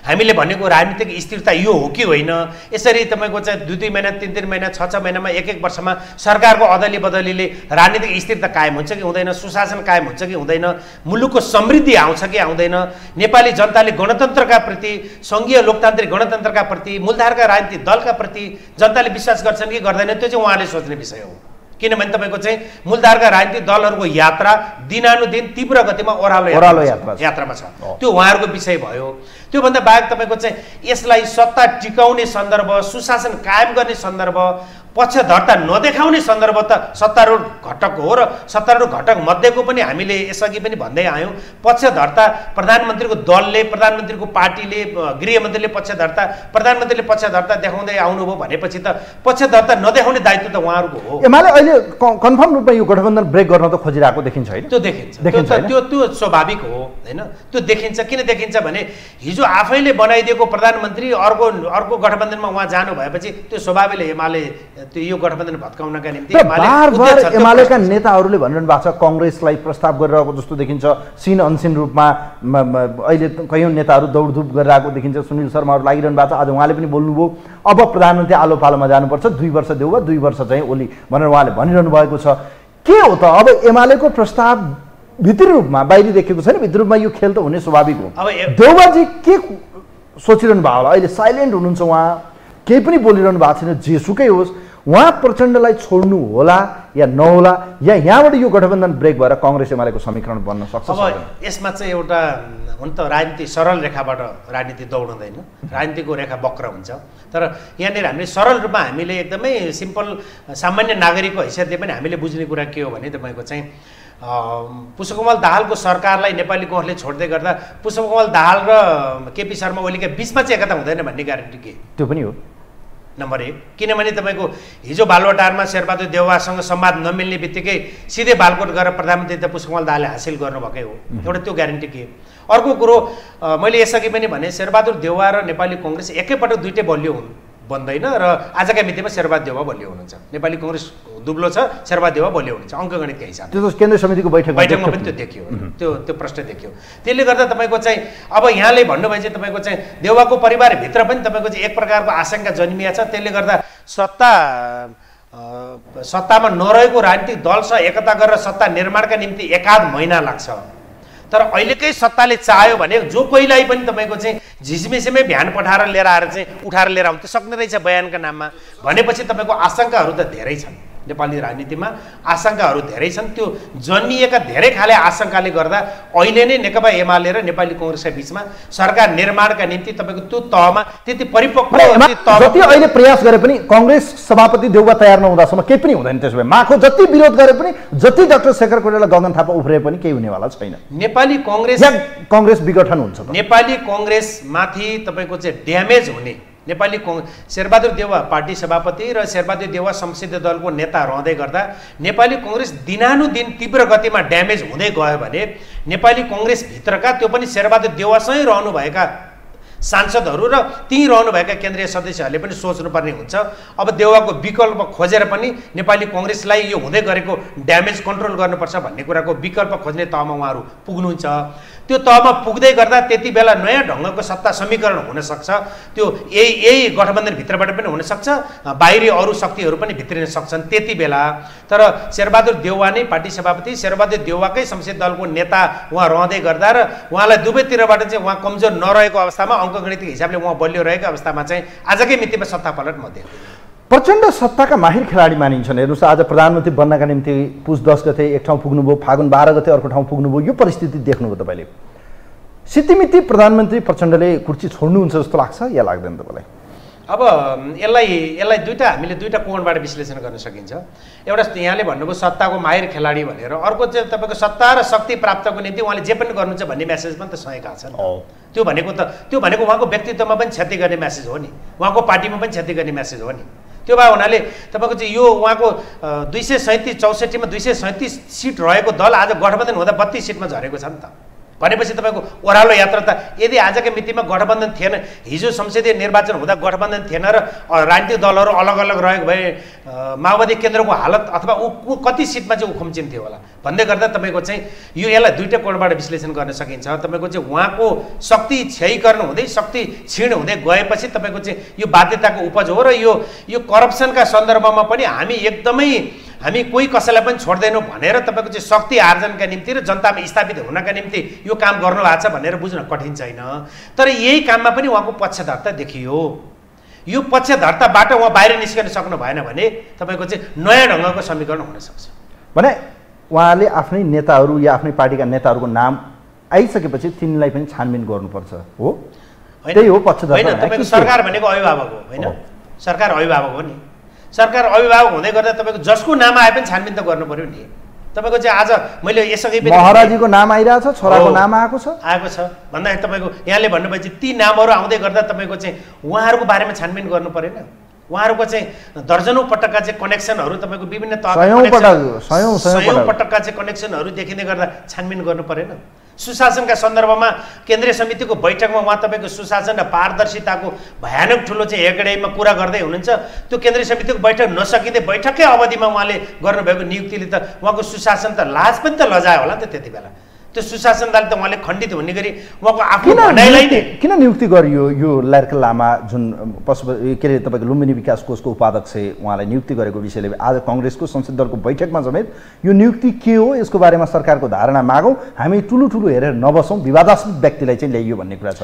Speaker 2: हामीले भनेको राजनीतिक स्थिरता यो हो कि होइन, यसरी तपाईँको चाहिँ 2-2 महिना 3-3 महिना 6-6 महिनामा 1-1 वर्षमा सरकारको अदली बदलीले राजनीतिक स्थिरता कायम हुन्छ कि हुँदैन, सुशासन कायम हुन्छ कि हुँदैन, मुलुकको समृद्धि आउँछ कि आउँदैन, नेपाली जनताले गणतन्त्रका प्रति, सङ्घीय लोकतान्त्रिक गणतन्त्रका प्रति, मूलधारका राजनीतिक दलका प्रति जनताले विश्वास गर्छन् कि गर्दैन, त्यो चाहिँ उहाँले सोच्ने विषय हो। किनभने तपाईँको चाहिँ मूलधारका राजनीतिक दलहरूको यात्रा दिनानुदिन तीव्र गतिमा ओह्रालो यात्रामा छ, त्यो उहाँहरूको विषय भयो। त्योभन्दा बाहेक तपाईँको चाहिँ यसलाई सत्ता टिकाउने सन्दर्भ, सुशासन कायम गर्ने सन्दर्भ, पक्षधरता नदेखाउने सन्दर्भ त सत्तारूढ घटक हो र सत्तारूढ घटक मध्येको पनि हामीले यसअघि पनि भन्दै आयौँ। पक्षधरता प्रधानमन्त्रीको दलले, प्रधानमन्त्रीको पार्टीले, गृहमन्त्रीले पक्षधरता, प्रधानमन्त्रीले पक्षधरता देखाउँदै आउनुभयो भनेपछि त पक्षधरता नदेखाउने दायित्व त उहाँहरूको हो।
Speaker 1: एमाले अहिले कन्फर्म रूपमा यो गठबन्धन ब्रेक गर्न त खोजिरहेको देखिन्छ होइन?
Speaker 2: त्यो देखिन्छ, त्यो स्वाभाविक हो होइन? त्यो देखिन्छ। किन देखिन्छ भने हिजो आफैले बनाइदिएको प्रधानमन्त्री अर्को गठबन्धनमा उहाँ जानु भएपछि त्यो स्वभावले एमाले यो गठबन्धन भत्काउनका निम्ति
Speaker 1: एमालेका नेताहरूले भनिरहनु भएको छ कङ्ग्रेसलाई प्रस्ताव गरिरहेको जस्तो देखिन्छ। सिन अनसिन रूपमा अहिले कयौँ नेताहरू दौडधुप गरिरहेको देखिन्छ। सुनिल शर्माहरू लागिरहनु भएको छ। आज उहाँले पनि बोल्नुभयो अब प्रधानमन्त्री आलो पालोमा जानुपर्छ, 2 वर्ष देऊ वा 2 वर्ष चाहिँ ओली भनेर उहाँले भनिरहनु भएको छ। के हो त अब एमालेको प्रस्ताव भित्री रूपमा बाहिरी देखेको छैन? भित्री रूपमा यो खेल त हुने स्वाभाविक हो।
Speaker 2: अब
Speaker 1: देउबाजी के सोचिरहनु भयो होला? अहिले साइलेन्ट हुनुहुन्छ, उहाँ केही पनि बोलिरहनु भएको छैन। जेसुकै होस्, उहाँ प्रचण्डलाई छोड्नु होला या नहोला, या यहाँबाट यो गठबन्धन ब्रेक भएर कङ्ग्रेस एमालेको समीकरण बन्न सक्छ?
Speaker 2: अब यसमा चाहिँ एउटा हुन त राजनीति सरल रेखाबाट राजनीति दौडिँदैन, राजनीतिको रेखा वक्र हुन्छ। तर यहाँनिर हामीले सरल रूपमा हामीले एकदमै सिम्पल सामान्य नागरिकको हैसियतले पनि हामीले बुझ्ने कुरा के हो भने तपाईँको चाहिँ पुष्पकमल दाहालको सरकारलाई नेपाली कङ्ग्रेसले छोड्दै गर्दा पुष्पकमल दाहाल र केपी शर्मा ओलीका बिचमा चाहिँ एकता हुँदैन भन्ने ग्यारेन्टी के? त्यो
Speaker 1: पनि हो
Speaker 2: नम्बर 1। किनभने तपाईँको हिजो बालुवाटारमा शेरबहादुर देउवासँग संवाद नमिल्ने बित्तिकै सिधै बालकोट गएर प्रधानमन्त्री त पुष्पकमल दाहालले हासिल गर्नुभएकै हो। एउटा त्यो ग्यारेन्टी के? अर्को कुरो मैले यसअघि पनि भने शेरबहादुर देउवा र नेपाली कङ्ग्रेस एकैपटक दुईटै बलियो बन्दैन र आजका मितिमा शेरबहादुर देउवा बलियो हुनुहुन्छ। नेपाली कङ्ग्रेस दुब्लो छ, शेरबहादुर देउवा बलियो हुनुहुन्छ अङ्कगणितका हिसाबले।
Speaker 1: त्यो केन्द्रीय समितिको बैठकमा
Speaker 2: पनि त्यो देखियो, त्यो प्रश्न देखियो। त्यसले गर्दा तपाईँको चाहिँ अब यहाँले भन्नुभयो चाहिँ तपाईँको चाहिँ देउवाको परिवारभित्र पनि तपाईँको चाहिँ एक प्रकारको आशंका जन्मिया छ। त्यसले गर्दा सत्तामा नरहेको राजनीतिक दलसँग एकता गरेर सत्ता निर्माणका निम्ति 1-आध महिना लाग्छ। तर अहिलेकै सत्ताले चाह्यो भने जो कोहीलाई पनि तपाईँको चाहिँ झिसमिसमै भ्यान पठाएर लिएर आएर चाहिँ उठाएर लिएर आउनु त सक्ने रहेछ बयानका नाममा। भनेपछि तपाईँको आशंकाहरू त धेरै छन्, नेपाली राजनीतिमा आशंकाहरू धेरै छन्। त्यो जन्मिएका धेरै खाले आशंकाले गर्दा अहिले नै नेकपा एमाले र नेपाली कङ्ग्रेसका बिचमा सरकार निर्माणका निम्ति तपाईँको त्यो तहमा त्यति परिपक्व
Speaker 1: जति अहिले प्रयास गरे पनि कङ्ग्रेस सभापति देउवा तयार नहुँदासम्म केही पनि हुँदैन। त्यसो भए माखो जति विरोध गरे पनि, जति डाक्टर शेखर कोइराला गगन थापा उफ्रे पनि केही हुनेवाला छैन।
Speaker 2: नेपाली
Speaker 1: कङ्ग्रेस विघटन हुन्छ।
Speaker 2: नेपाली कङ्ग्रेसमाथि तपाईँको चाहिँ ड्यामेज हुने नेपाली शेरबहादुर देउवा पार्टी सभापति र शेरबहादुर देउवा संसदीय दलको नेता रहँदै गर्दा नेपाली कङ्ग्रेस दिनानुदिन तीव्र गतिमा ड्यामेज हुँदै गयो भने नेपाली कङ्ग्रेसभित्रका त्यो पनि शेरबहादुर देउवासँगै रहनुभएका सांसदहरू र ती रहनुभएका केन्द्रीय सदस्यहरूले पनि सोच्नुपर्ने हुन्छ। अब देउवाको विकल्प खोजेर पनि नेपाली कङ्ग्रेसलाई यो हुँदै गरेको ड्यामेज कन्ट्रोल गर्नुपर्छ भन्ने कुराको विकल्प खोज्ने तहमा उहाँहरू पुग्नुहुन्छ। त्यो तहमा पुग्दै गर्दा त्यति बेला नयाँ ढङ्गको सत्ता समीकरण हुनसक्छ। त्यो यही गठबन्धनभित्रबाट पनि हुनसक्छ, बाहिरी अरू शक्तिहरू पनि भित्रिन सक्छन् त्यति बेला। तर शेरबहादुर देउवा नै पार्टी सभापति, शेरबहादुर देउवाकै संसदीय दलको नेता उहाँ रहँदै गर्दा र उहाँलाई दुवैतिरबाट चाहिँ उहाँ कमजोर नरहेको अवस्थामा, अङ्कगणितको हिसाबले उहाँ बलियो रहेको अवस्थामा चाहिँ आजकै मितिमा सत्ता पलट म देख्दिनँ।
Speaker 1: प्रचण्ड सत्ताका माहिर खेलाडी मानिन्छन्। हेर्नुहोस्, आज प्रधानमन्त्री बन्नका निम्ति पुस 10 गते एक ठाउँ पुग्नुभयो, फागुन 12 गते अर्को ठाउँ पुग्नुभयो। यो परिस्थिति देख्नुभयो तपाईँले? सितिमिति प्रधानमन्त्री प्रचण्डले कुर्सी छोड्नुहुन्छ जस्तो लाग्छ या लाग्दैन तपाईँलाई?
Speaker 2: अब यसलाई हामीले दुईटा कोणबाट विश्लेषण गर्न सकिन्छ। एउटा यहाँले भन्नुभयो सत्ताको माहिर खेलाडी भनेर, अर्को चाहिँ तपाईँको सत्ता र शक्ति प्राप्तको निम्ति उहाँले जे पनि गर्नुहुन्छ भन्ने मेसेज पनि त सहेका छन्। त्यो भनेको उहाँको व्यक्तित्वमा पनि क्षति गर्ने मेसेज हो नि, उहाँको पार्टीमा पनि क्षति गर्ने मेसेज हो नि। त्यो भए हुनाले तपाईँको चाहिँ यो उहाँको 237 मा 237 सिट रहेको दल आज गठबन्धन हुँदा 32 सिटमा झरेको छ नि त। भनेपछि तपाईँको ओह्रालो यात्रा त यदि आजकै मितिमा गठबन्धन थिएन, हिजो संसदीय निर्वाचन हुँदा गठबन्धन थिएन र राजनीतिक दलहरू अलग अलग रहेको भए माओवादी केन्द्रको हालत अथवा ऊ कति सिटमा चाहिँ ऊ खुम्चिन्थ्यो होला भन्दै गर्दा तपाईँको चाहिँ यसलाई दुईटा कोणबाट विश्लेषण गर्न सकिन्छ। तपाईँको चाहिँ उहाँको शक्ति क्षयीकरण हुँदै शक्ति क्षीण हुँदै गएपछि तपाईँको चाहिँ यो बाध्यताको उपज हो र यो करप्सनका सन्दर्भमा पनि हामी कोही कसैलाई पनि छोड्दैनौँ भनेर तपाईँको चाहिँ शक्ति आर्जनका निम्ति र जनतामा स्थापित हुनका निम्ति यो काम गर्नु भएको छ भनेर बुझ्न कठिन छैन। तर यही काममा पनि उहाँको पक्षधरता देखियो। यो पक्षधरताबाट उहाँ बाहिर निस्कन सक्नु भएन भने तपाईँको चाहिँ नयाँ ढङ्गको समीकरण हुनसक्छ।
Speaker 1: भने उहाँले आफ्नै नेताहरू या आफ्नै पार्टीका नेताहरूको नाम आइसकेपछि तिनलाई पनि छानबिन गर्नुपर्छ हो? त्यही हो पक्षधरता?
Speaker 2: होइन, तपाईँको सरकार भनेको अभिभावक हो होइन? सरकार अभिभावक हो नि। सरकार अभिभावक हुँदै गर्दा तपाईँको जसको नाम आए पनि छानबिन त गर्नु पर्यो नि। तपाईँको चाहिँ आज मैले यसअघि पनि
Speaker 1: महाराजीको नाम आइरहेछ, छोराको नाम आएको छ
Speaker 2: भन्दाखेरि तपाईँको यहाँले भन्नुभएपछि ती नामहरू आउँदै गर्दा तपाईँको चाहिँ उहाँहरूको बारेमा छानबिन गर्नु परेन? उहाँहरूको चाहिँ दर्जनौँ पटकका चाहिँ कनेक्सनहरू तपाईँको विभिन्न सयौँ पटकका चाहिँ कनेक्सनहरू देखिँदै गर्दा छानबिन गर्नु परेन? सुशासनका सन्दर्भमा केन्द्रीय समितिको बैठकमा उहाँ तपाईँको सुशासन र पारदर्शिताको भयानक ठुलो चाहिँ हेरगडाइमा कुरा गर्दै हुनुहुन्छ। त्यो केन्द्रीय समितिको बैठक नसकिँदै बैठकै अवधिमा उहाँले गर्नुभएको नियुक्तिले त उहाँको सुशासन त लाज पनि त लजायो होला नि त त्यति बेला। त्यो सुशासनलाई त उहाँले खण्डित हुने गरी उहाँको आफ्नो भनाइलाई नै
Speaker 1: किन नियुक्ति गरियो? यो ल्यार्का लामा जुन के अरे तपाईँको लुम्बिनी विकास कोषको उपाध्यक्ष उहाँलाई नियुक्ति गरेको विषयले आज कङ्ग्रेसको संसद दलको बैठकमा समेत यो नियुक्ति के हो यसको बारेमा सरकारको धारणा मागौँ, हामी ठुलो ठुलो हेरेर नबसौँ, विवादास्पद व्यक्तिलाई चाहिँ ल्याइयो भन्ने कुरा छ।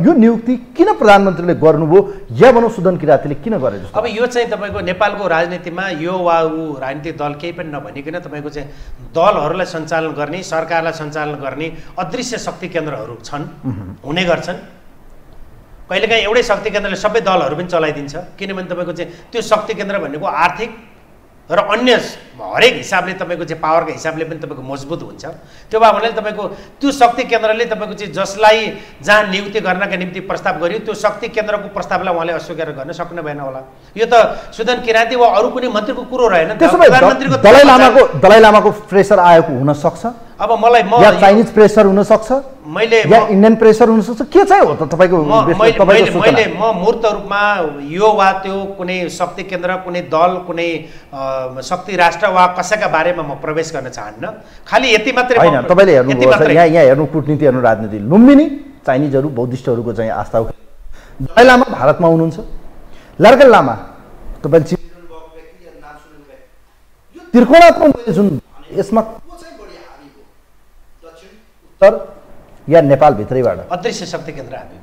Speaker 1: यो नियुक्ति किन प्रधानमन्त्रीले गर्नुभयो या भनौँ सुदन किरातीले किन गरे जस्तो?
Speaker 2: अब यो चाहिँ तपाईँको नेपालको राजनीतिमा यो वा ऊ राजनीतिक दल केही पनि नभनिकन तपाईँको चाहिँ दलहरूलाई सञ्चालन गर्ने, सरकारलाई सञ्चालन गर्ने अदृश्य शक्ति केन्द्रहरू छन्, हुने गर्छन्। कहिलेकाहीँ एउटै शक्ति केन्द्रले सबै दलहरू पनि चलाइदिन्छ, किनभने तपाईँको चाहिँ त्यो शक्ति केन्द्र भनेको आर्थिक र अन्य हरेक हिसाबले तपाईँको चाहिँ पावरको हिसाबले पनि तपाईँको मजबुत हुन्छ। त्यो भए हुनाले तपाईँको त्यो शक्ति केन्द्रले तपाईँको चाहिँ जसलाई जहाँ नियुक्ति गर्नका निम्ति प्रस्ताव गरियो त्यो शक्ति केन्द्रको प्रस्तावलाई उहाँले अस्वीकार गर्न सक्नु भएन होला। यो त सुदन किराती वा अरू कुनै मन्त्रीको कुरो रहेन।
Speaker 1: प्रधानमन्त्रीको दलाइ लामाको प्रेसर आएको हुन सक्छ,
Speaker 2: अब मलाई
Speaker 1: चाइनिज प्रेसर हुन सक्छ,
Speaker 2: मैले
Speaker 1: इन्डियन प्रेसर हुन सक्छ, के चाहिँ हो त तपाईँको?
Speaker 2: मैले मूर्त रूपमा यो वा त्यो कुनै शक्ति केन्द्र, कुनै दल, कुनै शक्ति राष्ट्र वा कसैका बारेमा म प्रवेश गर्न चाहन्न। खालि यति मात्रै
Speaker 1: होइन, तपाईँले हेर्नु यहाँ हेर्नु कुटनीति हेर्नु राजनीति, लुम्बिनी चाइनिजहरू बौद्धिस्टहरूको चाहिँ आस्था, दलाइ लामा भारतमा हुनुहुन्छ, ल्यार्का लामा तपाईँले त्रिकोणात्मक जुन यसमा या नेपाल भित्रैबाट
Speaker 2: अदृश्य शक्ति केन्द्र हामी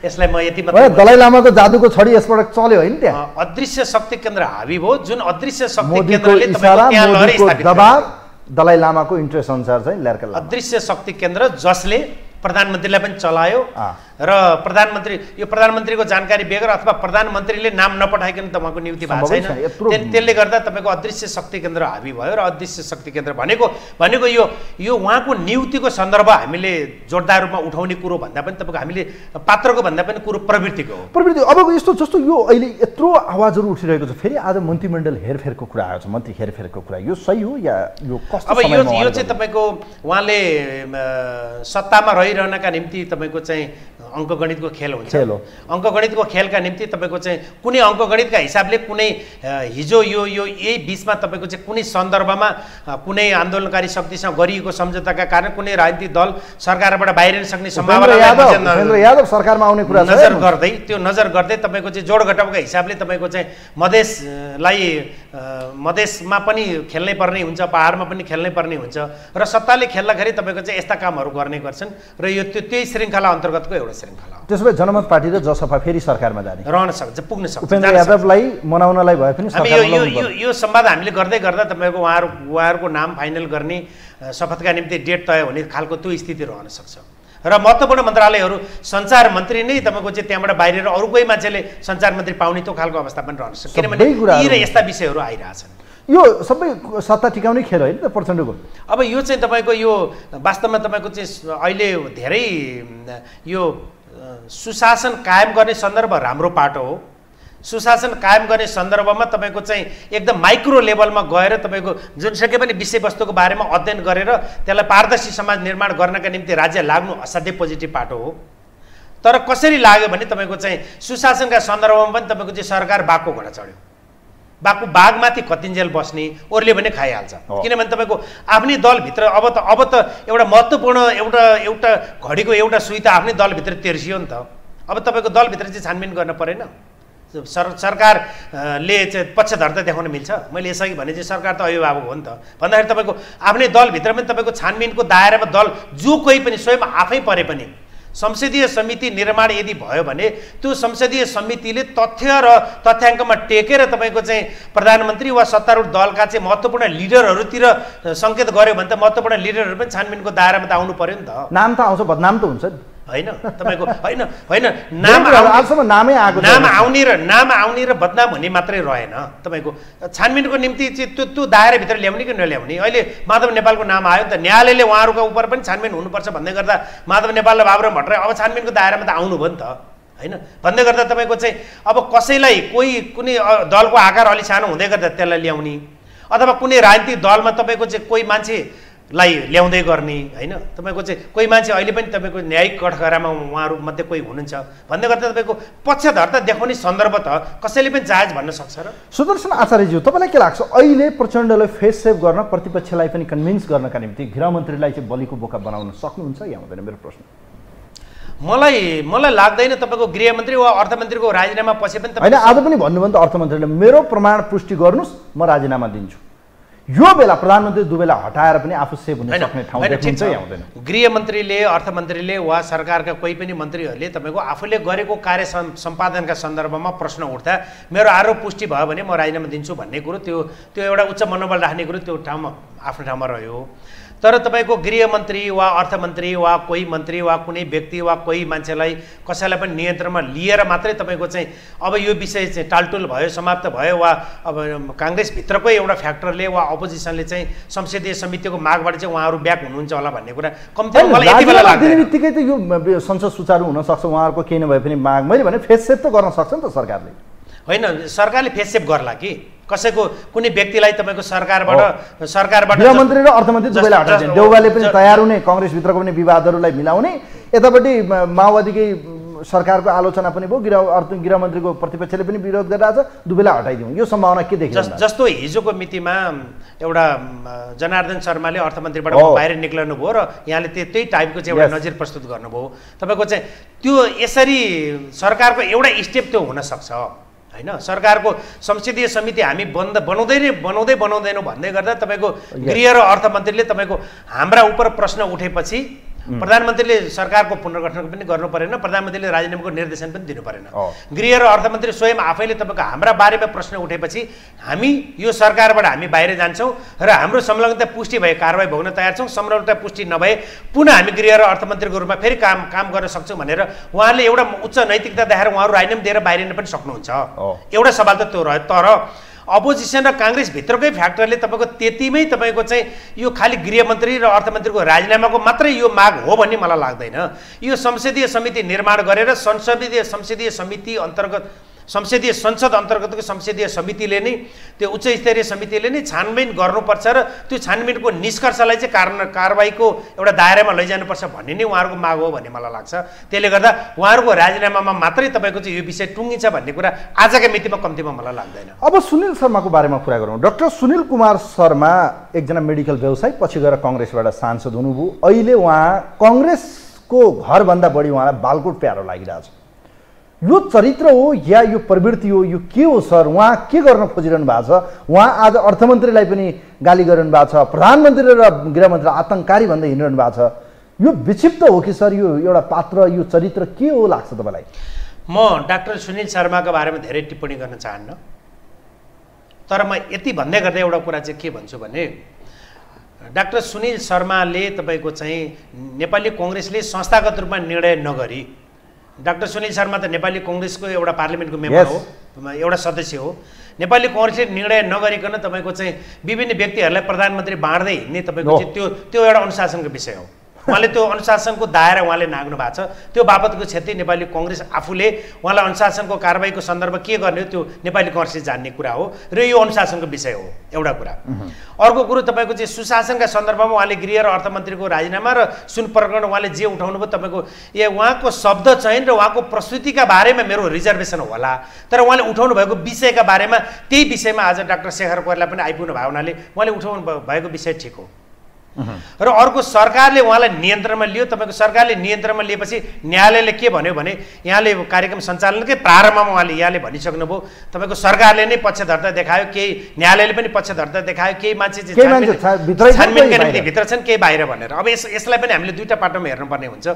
Speaker 2: यसलाई म यति मात्र
Speaker 1: दलाइ लामाको जादुको छडी यसबाट चल्यो हैन? त्यहाँ
Speaker 2: अदृश्य शक्ति केन्द्र हावी भयो, जुन अदृश्य शक्ति केन्द्रले
Speaker 1: दबाब दलाइ लामाको इन्ट्रेस्ट अनुसार चाहिँ ल्यार्का लामा
Speaker 2: अदृश्य शक्ति केन्द्र जसले प्रधानमन्त्रीलाई पनि चलायो र प्रधानमन्त्रीको जानकारी बेगर अथवा प्रधानमन्त्रीले नाम नपठाइकन त उहाँको नियुक्ति भएको छैन। त्यसले गर्दा तपाईँको अदृश्य शक्ति केन्द्र हावी भयो र अदृश्य शक्ति केन्द्र भनेको यो उहाँको नियुक्तिको सन्दर्भ हामीले जोडदार रूपमा उठाउने कुरो भन्दा पनि तपाईँको हामीले पात्रको भन्दा पनि कुरो प्रवृत्तिको हो।
Speaker 1: प्रवृत्ति अब यस्तो जस्तो यो अहिले यत्रो आवाजहरू उठिरहेको छ, फेरि आज मन्त्रीमण्डल हेरफेरको कुरा आएको छ, मन्त्री हेरफेरको कुरा, यो सही हो या यो कस्तो?
Speaker 2: अब यो चाहिँ तपाईँको उहाँले सत्तामा रहिरहनका निम्ति तपाईँको चाहिँ अङ्कगणितको खेल हुन्छ। अङ्कगणितको खेलका निम्ति तपाईँको चाहिँ कुनै अङ्कगणितका हिसाबले कुनै हिजो यो यही बिचमा तपाईँको चाहिँ कुनै सन्दर्भमा कुनै आन्दोलनकारी शक्तिसँग गरिएको सम्झौताका कारण कुनै राजनीतिक दल सरकारबाट बाहिरिन सक्ने सम्भावना
Speaker 1: यादव सरकारमा आउने कुरा
Speaker 2: नजर गर्दै तपाईँको चाहिँ जोडघटाउका हिसाबले तपाईँको चाहिँ मधेसमा पनि खेल्नै पर्ने हुन्छ, पहाडमा पनि खेल्नै पर्ने हुन्छ र सत्ताले खेल्दाखेरि तपाईँको चाहिँ यस्ता कामहरू गर्ने गर्छन् र यो त्यही श्रृङ्खला अन्तर्गतको एउटा श्रृङ्खला हो।
Speaker 1: त्यसो भए जनमत पार्टी र जसपा फेरि सरकारमा जाने
Speaker 2: रहन सक्छ, पुग्न सक्छ।
Speaker 1: उपेन्द्र यादवलाई मनाउनलाई भए पनि
Speaker 2: यो संवाद हामीले गर्दै गर्दा तपाईँको उहाँहरूको नाम फाइनल गर्ने शपथका निम्ति डेट तय हुने खालको त्यो स्थिति रहन सक्छ र महत्त्वपूर्ण मन्त्रालयहरू सञ्चार मन्त्री नै तपाईँको चाहिँ त्यहाँबाट बाहिर अरू कोही मान्छेले सञ्चार मन्त्री पाउने त्यो खालको अवस्था पनि रहन सक्छ, किनभने यी र यस्ता विषयहरू आइरहेछन्।
Speaker 1: यो सबै सत्ता टिकाउने खेल होइन त प्रचण्डको?
Speaker 2: अब यो चाहिँ तपाईँको यो वास्तवमा तपाईँको चाहिँ अहिले धेरै यो सुशासन कायम गर्ने सन्दर्भ राम्रो पाटो हो। सुशासन कायम गर्ने सन्दर्भमा तपाईँको चाहिँ एकदम माइक्रो लेभलमा गएर तपाईँको जुनसुकै पनि विषयवस्तुको बारेमा अध्ययन गरेर त्यसलाई पारदर्शी समाज निर्माण गर्नका निम्ति राज्य लाग्नु असाध्यै पोजिटिभ पाटो हो। तर कसरी लाग्यो भने तपाईँको चाहिँ सुशासनका सन्दर्भमा पनि तपाईँको चाहिँ सरकार बाघको घोडा चढ्यो। बाघमाथि कतिन्जेल बस्ने ओर्ले भने खाइहाल्छ, किनभने तपाईँको आफ्नै दलभित्र अब त एउटा महत्त्वपूर्ण एउटा घडीको एउटा सुई त आफ्नै दलभित्र तेर्सियो नि त। अब तपाईँको दलभित्र चाहिँ छानबिन गर्न परेन? सरकारले चाहिँ पक्षधरता देखाउन मिल्छ? मैले यसअघि भने चाहिँ सरकार त अभिभावक हो नि त भन्दाखेरि तपाईँको आफ्नै दलभित्र पनि तपाईँको छानबिनको दायरामा दल जो कोही पनि स्वयं आफै परे पनि संसदीय समिति निर्माण यदि भयो भने त्यो संसदीय समितिले तथ्य र तथ्याङ्कमा टेकेर तपाईँको चाहिँ प्रधानमन्त्री वा सत्तारूढ दलका चाहिँ महत्त्वपूर्ण लिडरहरूतिर सङ्केत गर्यो भने त महत्त्वपूर्ण लिडरहरू पनि छानबिनको दायरामा त आउनु पर्यो नि त।
Speaker 1: नाम त आउँछ, बदनाम त हुन्छ नि।
Speaker 2: होइन तपाईँको होइन होइन नाम आउने र बदनाम हुने मात्रै रहेन। तपाईँको छानबिनको निम्ति चाहिँ त्यो दायराभित्र ल्याउने कि नल्याउने। अहिले माधव नेपालको नाम आयो नि त, न्यायालयले उहाँहरूको उप पनि छानबिन हुनुपर्छ भन्दै गर्दा माधव नेपाल र बाबुराम भट्टराई अब छानबिनको दायरामा त आउनु भयो नि त होइन। भन्दै गर्दा तपाईँको चाहिँ अब कसैलाई कुनै दलको आकार अलि सानो हुँदै गर्दा त्यसलाई ल्याउने, अथवा कुनै राजनीतिक दलमा तपाईँको चाहिँ कोही मान्छेलाई ल्याउँदै गर्ने होइन। तपाईँको चाहिँ कोही मान्छे अहिले पनि तपाईँको न्यायिक कठघरामा उहाँहरू मध्ये कोही हुनुहुन्छ भन्दै गर्दा तपाईँको पक्षधरता देखाउने सन्दर्भ त कसैले पनि जायज भन्न सक्छ र।
Speaker 1: सुदर्शन आचार्यज्यू, तपाईँलाई के लाग्छ अहिले प्रचण्डले फेस सेभ गर्न, प्रतिपक्षलाई पनि कन्भिन्स गर्नका निम्ति गृहमन्त्रीलाई चाहिँ बलिको बोका बनाउन सक्नुहुन्छ या हुँदैन? मेरो प्रश्न।
Speaker 2: मलाई लाग्दैन तपाईँको गृहमन्त्री वा अर्थमन्त्रीको राजीनामा पछि पनि
Speaker 1: होइन। आज पनि भन्नुभयो नि त अर्थमन्त्रीले, मेरो प्रमाण पुष्टि गर्नुहोस् म राजीनामा दिन्छु। यो बेला प्रधानमन्त्री दुबैलाई हटाएर पनि आफू सेभ हुन सक्ने ठाउँ देख्नुहुन्छ या हुँदैन?
Speaker 2: गृहमन्त्रीले, अर्थमन्त्रीले वा सरकारका कोही पनि मन्त्रीहरूले तपाईँको आफूले गरेको कार्य सम्पादनका सन्दर्भमा प्रश्न उठ्दा मेरो आरोप पुष्टि भयो भने म राजीनामा दिन्छु भन्ने कुरो त्यो एउटा उच्च मनोबल राख्ने कुरो त्यो ठाउँमा आफ्नो ठाउँमा रह्यो। तर तपाईँको गृहमन्त्री वा अर्थमन्त्री वा कोही मन्त्री वा कुनै व्यक्ति वा कोही मान्छेलाई कसैलाई पनि नियन्त्रणमा लिएर मात्रै तपाईँको चाहिँ अब यो विषय चाहिँ टालटुल भयो, समाप्त भयो, वा अब काङ्ग्रेसभित्रकै एउटा फ्याक्टरले वा अपोजिसनले चाहिँ संसदीय समितिको मागबाट चाहिँ उहाँहरू ब्याक हुनुहुन्छ होला भन्ने कुरा कम्ती मलाई यति बेला लाग्दैन।
Speaker 1: बित्तिकै त यो संसद सुचारू हुनसक्छ, उहाँहरूको केही नभए पनि माग मैले भने फेस सेभ त गर्न सक्छ नि त सरकारले।
Speaker 2: होइन, सरकारले फेस सेभ गर्ला कि कसैको कुनै व्यक्तिलाई तपाईँको सरकारबाट
Speaker 1: गृहमन्त्री र अर्थमन्त्री दुवैलाई हटाइदिने, देउवाले पनि तयार हुने, कङ्ग्रेसभित्रको पनि विवादहरूलाई मिलाउने, यतापट्टि माओवादीकै सरकारको आलोचना पनि भयो, गृहमन्त्रीको प्रतिपक्षले पनि विरोध गरिरहेछ, दुवैलाई हटाइदिउँ, यो सम्भावना के देखिन्छ?
Speaker 2: जस्तो हिजोको मितिमा एउटा जनार्दन शर्माले अर्थमन्त्रीबाट बाहिर निक्लनु भयो र यहाँले त्यही टाइपको चाहिँ एउटा नजिर प्रस्तुत गर्नुभयो। तपाईँको चाहिँ त्यो यसरी सरकारको एउटा स्टेप त्यो हुनसक्छ होइन। सरकारको संसदीय समिति हामी बनाउँदैनौँ भन्दै गर्दा तपाईँको गृह र अर्थमन्त्रीले तपाईँको हाम्रा उप प्रश्न उठेपछि प्रधानमन्त्रीले सरकारको पुनर्गठन पनि गर्नु परेन, प्रधानमन्त्रीले राजीनामाको निर्देशन पनि दिनु परेन। गृह र अर्थमन्त्री स्वयं आफैले तपाईँको हाम्रा बारेमा प्रश्न उठेपछि हामी यो सरकारबाट हामी बाहिर जान्छौँ र हाम्रो संलग्नता पुष्टि भए कारवाही भोग्न तयार छौँ, संलग्नता पुष्टि नभए पुनः हामी गृह र अर्थमन्त्रीको रूपमा फेरि काम गर्न सक्छौँ भनेर उहाँले एउटा उच्च नैतिकता देखाएर उहाँहरू राजीनामा दिएर बाहिरिन पनि सक्नुहुन्छ। एउटा सवाल त त्यो रह्यो। तर अपोजिसन र काङ्ग्रेसभित्रकै फ्याक्टरले तपाईँको त्यतिमै तपाईँको चाहिँ यो खालि गृहमन्त्री र अर्थमन्त्रीको राजीनामाको मात्रै यो माग हो भन्ने मलाई लाग्दैन। यो संसदीय समिति निर्माण गरेर संसदीय समिति अन्तर्गत संसदीय संसद अन्तर्गतको संसदीय समितिले नै त्यो उच्च स्तरीय समितिले नै छानबिन गर्नुपर्छ र त्यो छानबिनको निष्कर्षलाई चाहिँ कारबाहीको एउटा दायरामा लैजानुपर्छ भन्ने नै उहाँहरूको माग हो भन्ने मलाई लाग्छ। त्यसले गर्दा उहाँहरूको राजीनामामा मात्रै तपाईँको चाहिँ यो विषय टुङ्गिन्छ भन्ने कुरा आजका मितिमा कम्तीमा मलाई लाग्दैन।
Speaker 1: अब सुनिल शर्माको बारेमा कुरा गरौँ। डाक्टर सुनिल कुमार शर्मा एकजना मेडिकल व्यवसायी, पछि गएर कङ्ग्रेसबाट सांसद हुनुभयो। अहिले उहाँ कङ्ग्रेसको घरभन्दा बढी उहाँलाई बालकोट प्यारो लागिरहेछ। यो चरित्र हो या यो प्रवृत्ति हो, यो के हो सर? उहाँ के गर्न खोजिरहनु भएको छ? उहाँ आज अर्थमन्त्रीलाई पनि गाली गरिरहनु भएको छ, प्रधानमन्त्री र गृहमन्त्री आतङ्ककारी भन्दै हिँडिरहनु भएको छ। यो विक्षिप्त हो कि सर? यो एउटा पात्र, यो चरित्र के हो लाग्छ तपाईँलाई?
Speaker 2: म डाक्टर सुनिल शर्माको बारेमा धेरै टिप्पणी गर्न चाहन्न, तर म यति भन्दै गर्दा एउटा कुरा चाहिँ के भन्छु भने डाक्टर सुनिल शर्माले तपाईँको चाहिँ नेपाली कङ्ग्रेसले संस्थागत रूपमा निर्णय नगरी, डाक्टर सुनिल शर्मा त नेपाली कङ्ग्रेसको एउटा पार्लिमेन्टको मेम्बर हो, एउटा सदस्य हो। नेपाली कङ्ग्रेसले निर्णय नगरिकन तपाईँको चाहिँ विभिन्न व्यक्तिहरूलाई प्रधानमन्त्री बाँड्दै हिँड्ने तपाईँको चाहिँ त्यो एउटा अनुशासनको विषय हो। उहाँले त्यो अनुशासनको दायरा उहाँले नाग्नु भएको छ। त्यो बापतको क्षति नेपाली कङ्ग्रेस आफूले उहाँलाई अनुशासनको कारबाहीको सन्दर्भ के गर्ने हो त्यो नेपाली कङ्ग्रेसले जान्ने कुरा हो र यो अनुशासनको विषय हो एउटा कुरा। अर्को कुरो तपाईँको चाहिँ सुशासनका सन्दर्भमा उहाँले गृह र अर्थमन्त्रीको राजीनामा र सुन प्रकरण उहाँले जे उठाउनु भयो तपाईँको उहाँको शब्द चयन र उहाँको प्रस्तुतिका बारेमा मेरो रिजर्भेसन होला, तर उहाँले उठाउनु भएको विषयका बारेमा त्यही विषयमा आज डाक्टर शेखर कोइराला पनि आइपुग्नु भएको हुनाले उहाँले उठाउनु भएको विषय ठिक हो। र अर्को सरकारले उहाँलाई नियन्त्रणमा लियो। तपाईँको सरकारले नियन्त्रणमा लिएपछि न्यायालयले के भन्यो भने यहाँले कार्यक्रम सञ्चालनकै प्रारम्भमा उहाँले यहाँले भनिसक्नुभयो तपाईँको सरकारले नै पक्षधरता देखायो, केही न्यायालयले पनि पक्षधरता देखायो, केही मान्छे छानबिनका निम्ति भित्र छन्, केही बाहिर भनेर। अब यसलाई पनि हामीले दुईवटा पाटोमा हेर्नुपर्ने हुन्छ।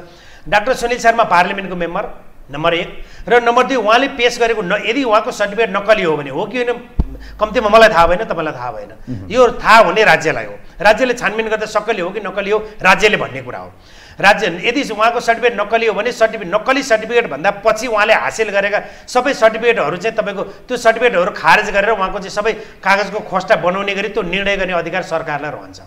Speaker 2: डाक्टर सुनिल शर्मा पार्लिमेन्टको मेम्बर नम्बर 1 र नम्बर 2 उहाँले पेश गरेको यदि उहाँको सर्टिफिकेट नक्कली हो भने हो कि होइन कम्तीमा मलाई थाहा भएन, तपाईँलाई थाहा भएन। यो थाहा हुने राज्यलाई हो, राज्यले छानबिन गर्दा सक्कली हो कि नक्कली हो राज्यले भन्ने कुरा हो। राज्य यदि उहाँको सर्टिफिकेट नक्कली हो भने नक्कली सर्टिफिकेट भन्दा पछि उहाँले हासिल गरेका सबै सर्टिफिकेटहरू चाहिँ तपाईँको त्यो सर्टिफिकेटहरू खारेज गरेर उहाँको चाहिँ सबै कागजको खोस्टा बनाउने गरी त्यो निर्णय गर्ने अधिकार सरकारलाई रहन्छ।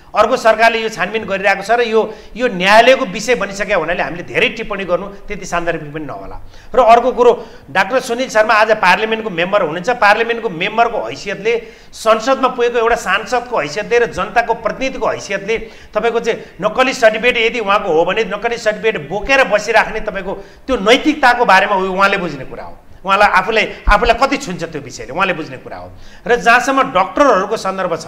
Speaker 2: अर्को सरकारले यो छानबिन गरिरहेको छ र यो न्यायालयको विषय बनिसक्यो हुनाले हामीले धेरै टिप्पणी गर्नु त्यति सान्दर्भिक पनि नहोला। र अर्को कुरो, डाक्टर सुनिल शर्मा आज पार्लिमेन्टको मेम्बर हुनुहुन्छ। पार्लिमेन्टको मेम्बरको हैसियतले, संसदमा पुगेको एउटा सांसदको हैसियतले र जनताको प्रतिनिधिको हैसियतले तपाईँको चाहिँ नक्कली सर्टिफिकेट यदि उहाँको हो भने नक्कली सर्टिफिकेट बोकेर बसिराख्ने तपाईँको त्यो नैतिकताको बारेमा उहाँले बुझ्ने कुरा हो। उहाँलाई आफूलाई कति छुन्छ त्यो विषयले उहाँले बुझ्ने कुरा हो। र जहाँसम्म डक्टरहरूको सन्दर्भ छ,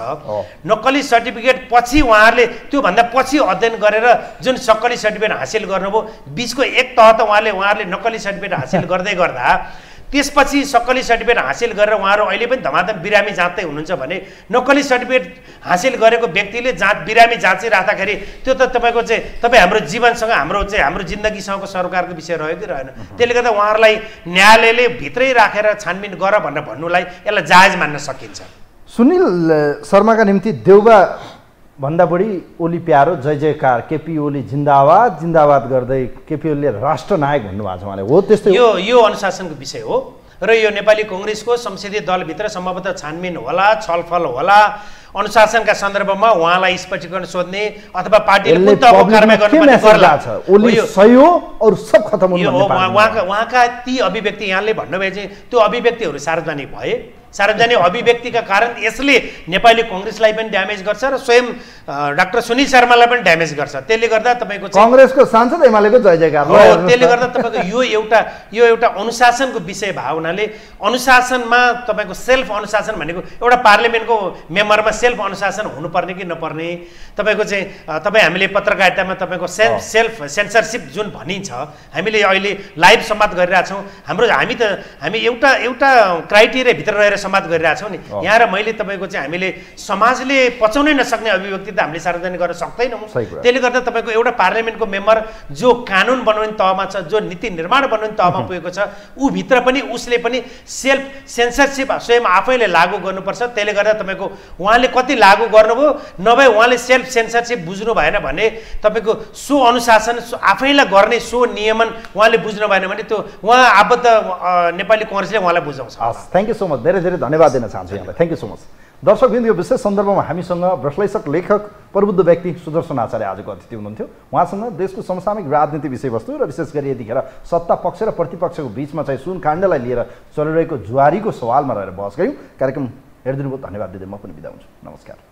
Speaker 2: नक्कली सर्टिफिकेट पछि उहाँहरूले त्योभन्दा पछि अध्ययन गरेर जुन नक्कली सर्टिफिकेट हासिल गर्नुभयो, बिचको एक तह त उहाँहरूले नक्कली सर्टिफिकेट हासिल गर्दै गर्दा त्यसपछि नक्कली सर्टिफिकेट हासिल गरेर उहाँहरू अहिले पनि धमाधम बिरामी जाँच्दै हुनुहुन्छ भने नक्कली सर्टिफिकेट हासिल गरेको व्यक्तिले बिरामी जाँचिराख्दाखेरि त्यो त तपाईँको चाहिँ हाम्रो जीवनसँग हाम्रो जिन्दगीसँगको सरकारको विषय रह्यो कि रहेन। त्यसले गर्दा उहाँहरूलाई न्यायालयले भित्रै राखेर छानबिन गर भनेर भन्नुलाई यसलाई जायज मान्न सकिन्छ।
Speaker 1: सुनिल शर्माका निम्ति देउबा भन्दा बढी ओली प्यारो, जय जयकार, केपी ओली जिन्दाबाद जिन्दाबाद गर्दै केपी ओलीले राष्ट्रनायक भन्नुभएको छ उहाँले, हो त्यस्तै?
Speaker 2: यो अनुशासनको विषय हो र यो नेपाली कांग्रेसको संसदीय दलभित्र सम्भवतः छानबिन होला, छलफल होला, अनुशासनका सन्दर्भमा उहाँलाई स्पष्टीकरण सोध्ने अथवा पार्टीले कुन तहको कारबाही गर्नुपर्ने गर्ला।
Speaker 1: ओली सही हो और सब खत्म हुनु भन्ने
Speaker 2: उहाँका ती अभिव्यक्ति यहाँले भन्नुभए चाहिँ त्यो अभिव्यक्तिहरू सार्वजनिक भए। सार्वजनिक अभिव्यक्तिका कारण यसले नेपाली कांग्रेसलाई पनि ड्यामेज गर्छ र स्वयं डाक्टर सुनिल शर्मालाई पनि ड्यामेज गर्छ। त्यसले गर्दा तपाईँको
Speaker 1: कांग्रेसको सांसद एमालेको जय जयकार हो।
Speaker 2: त्यसले गर्दा तपाईँको यो एउटा अनुशासनको विषय भएको हुनाले अनुशासनमा तपाईँको सेल्फ अनुशासन भनेको एउटा पार्लिमेन्टको मेम्बरमा सेल्फ अनुशासन हुनुपर्ने कि नपर्ने, तपाईँको चाहिँ हामीले पत्रकारितामा तपाईँको सेल्फ सेन्सरसिप जुन भनिन्छ, हामीले अहिले लाइभ संवाद गरिरहेछौँ। हामी एउटा क्राइटेरियाभित्र रहेर संवाद गरिरहेछौँ नि। यहाँ र मैले तपाईँको चाहिँ हामीले समाजले पचाउनै नसक्ने अभिव्यक्ति त हामीले सार्वजनिक गर्न सक्दैनौँ। त्यसले गर्दा तपाईँको एउटा पार्लिमेन्टको मेम्बर जो कानुन बनाउने तहमा छ, जो नीति निर्माण बनाउने तहमा पुगेको छ, ऊ भित्र पनि उसले पनि सेल्फ सेन्सरसिप स्वयं आफैले लागू गर्नुपर्छ। त्यसले गर्दा तपाईँको उहाँले कति लागू गर्नुभयो, नभए उहाँले सेल्फ सेन्सरसिप बुझ्नु भएन भने तपाईँको सो अनुशासन आफैलाई गर्ने सो नियमन उहाँले बुझ्नु भएन भने त्यो उहाँ आबद्ध नेपाली कांग्रेसले उहाँलाई बुझाउँछ।
Speaker 1: थ्याङ्क यू सो मच, धेरै धेरै धन्यवाद दिन चाहन्छु यहाँलाई। Thank you so much. दर्शकबिन्दु, यो विशेष सन्दर्भमा हामीसँग विश्लेषक, लेखक, प्रबुद्ध व्यक्ति सुदर्शन आचार्य आजको अतिथि हुनुहुन्थ्यो। उहाँसँग देशको समसामयिक राजनीति विषयवस्तु र विशेष गरी यतिखेर सत्ता पक्ष र प्रतिपक्षको बीचमा चाहिँ सुन काण्डलाई लिएर चलिरहेको जुवारीको सवालमा रहेर बहस गऱ्यौँ। कार्यक्रम हेरिदिनु भयो, धन्यवाद दिँदै म पनि बिदा हुन्छु। नमस्कार।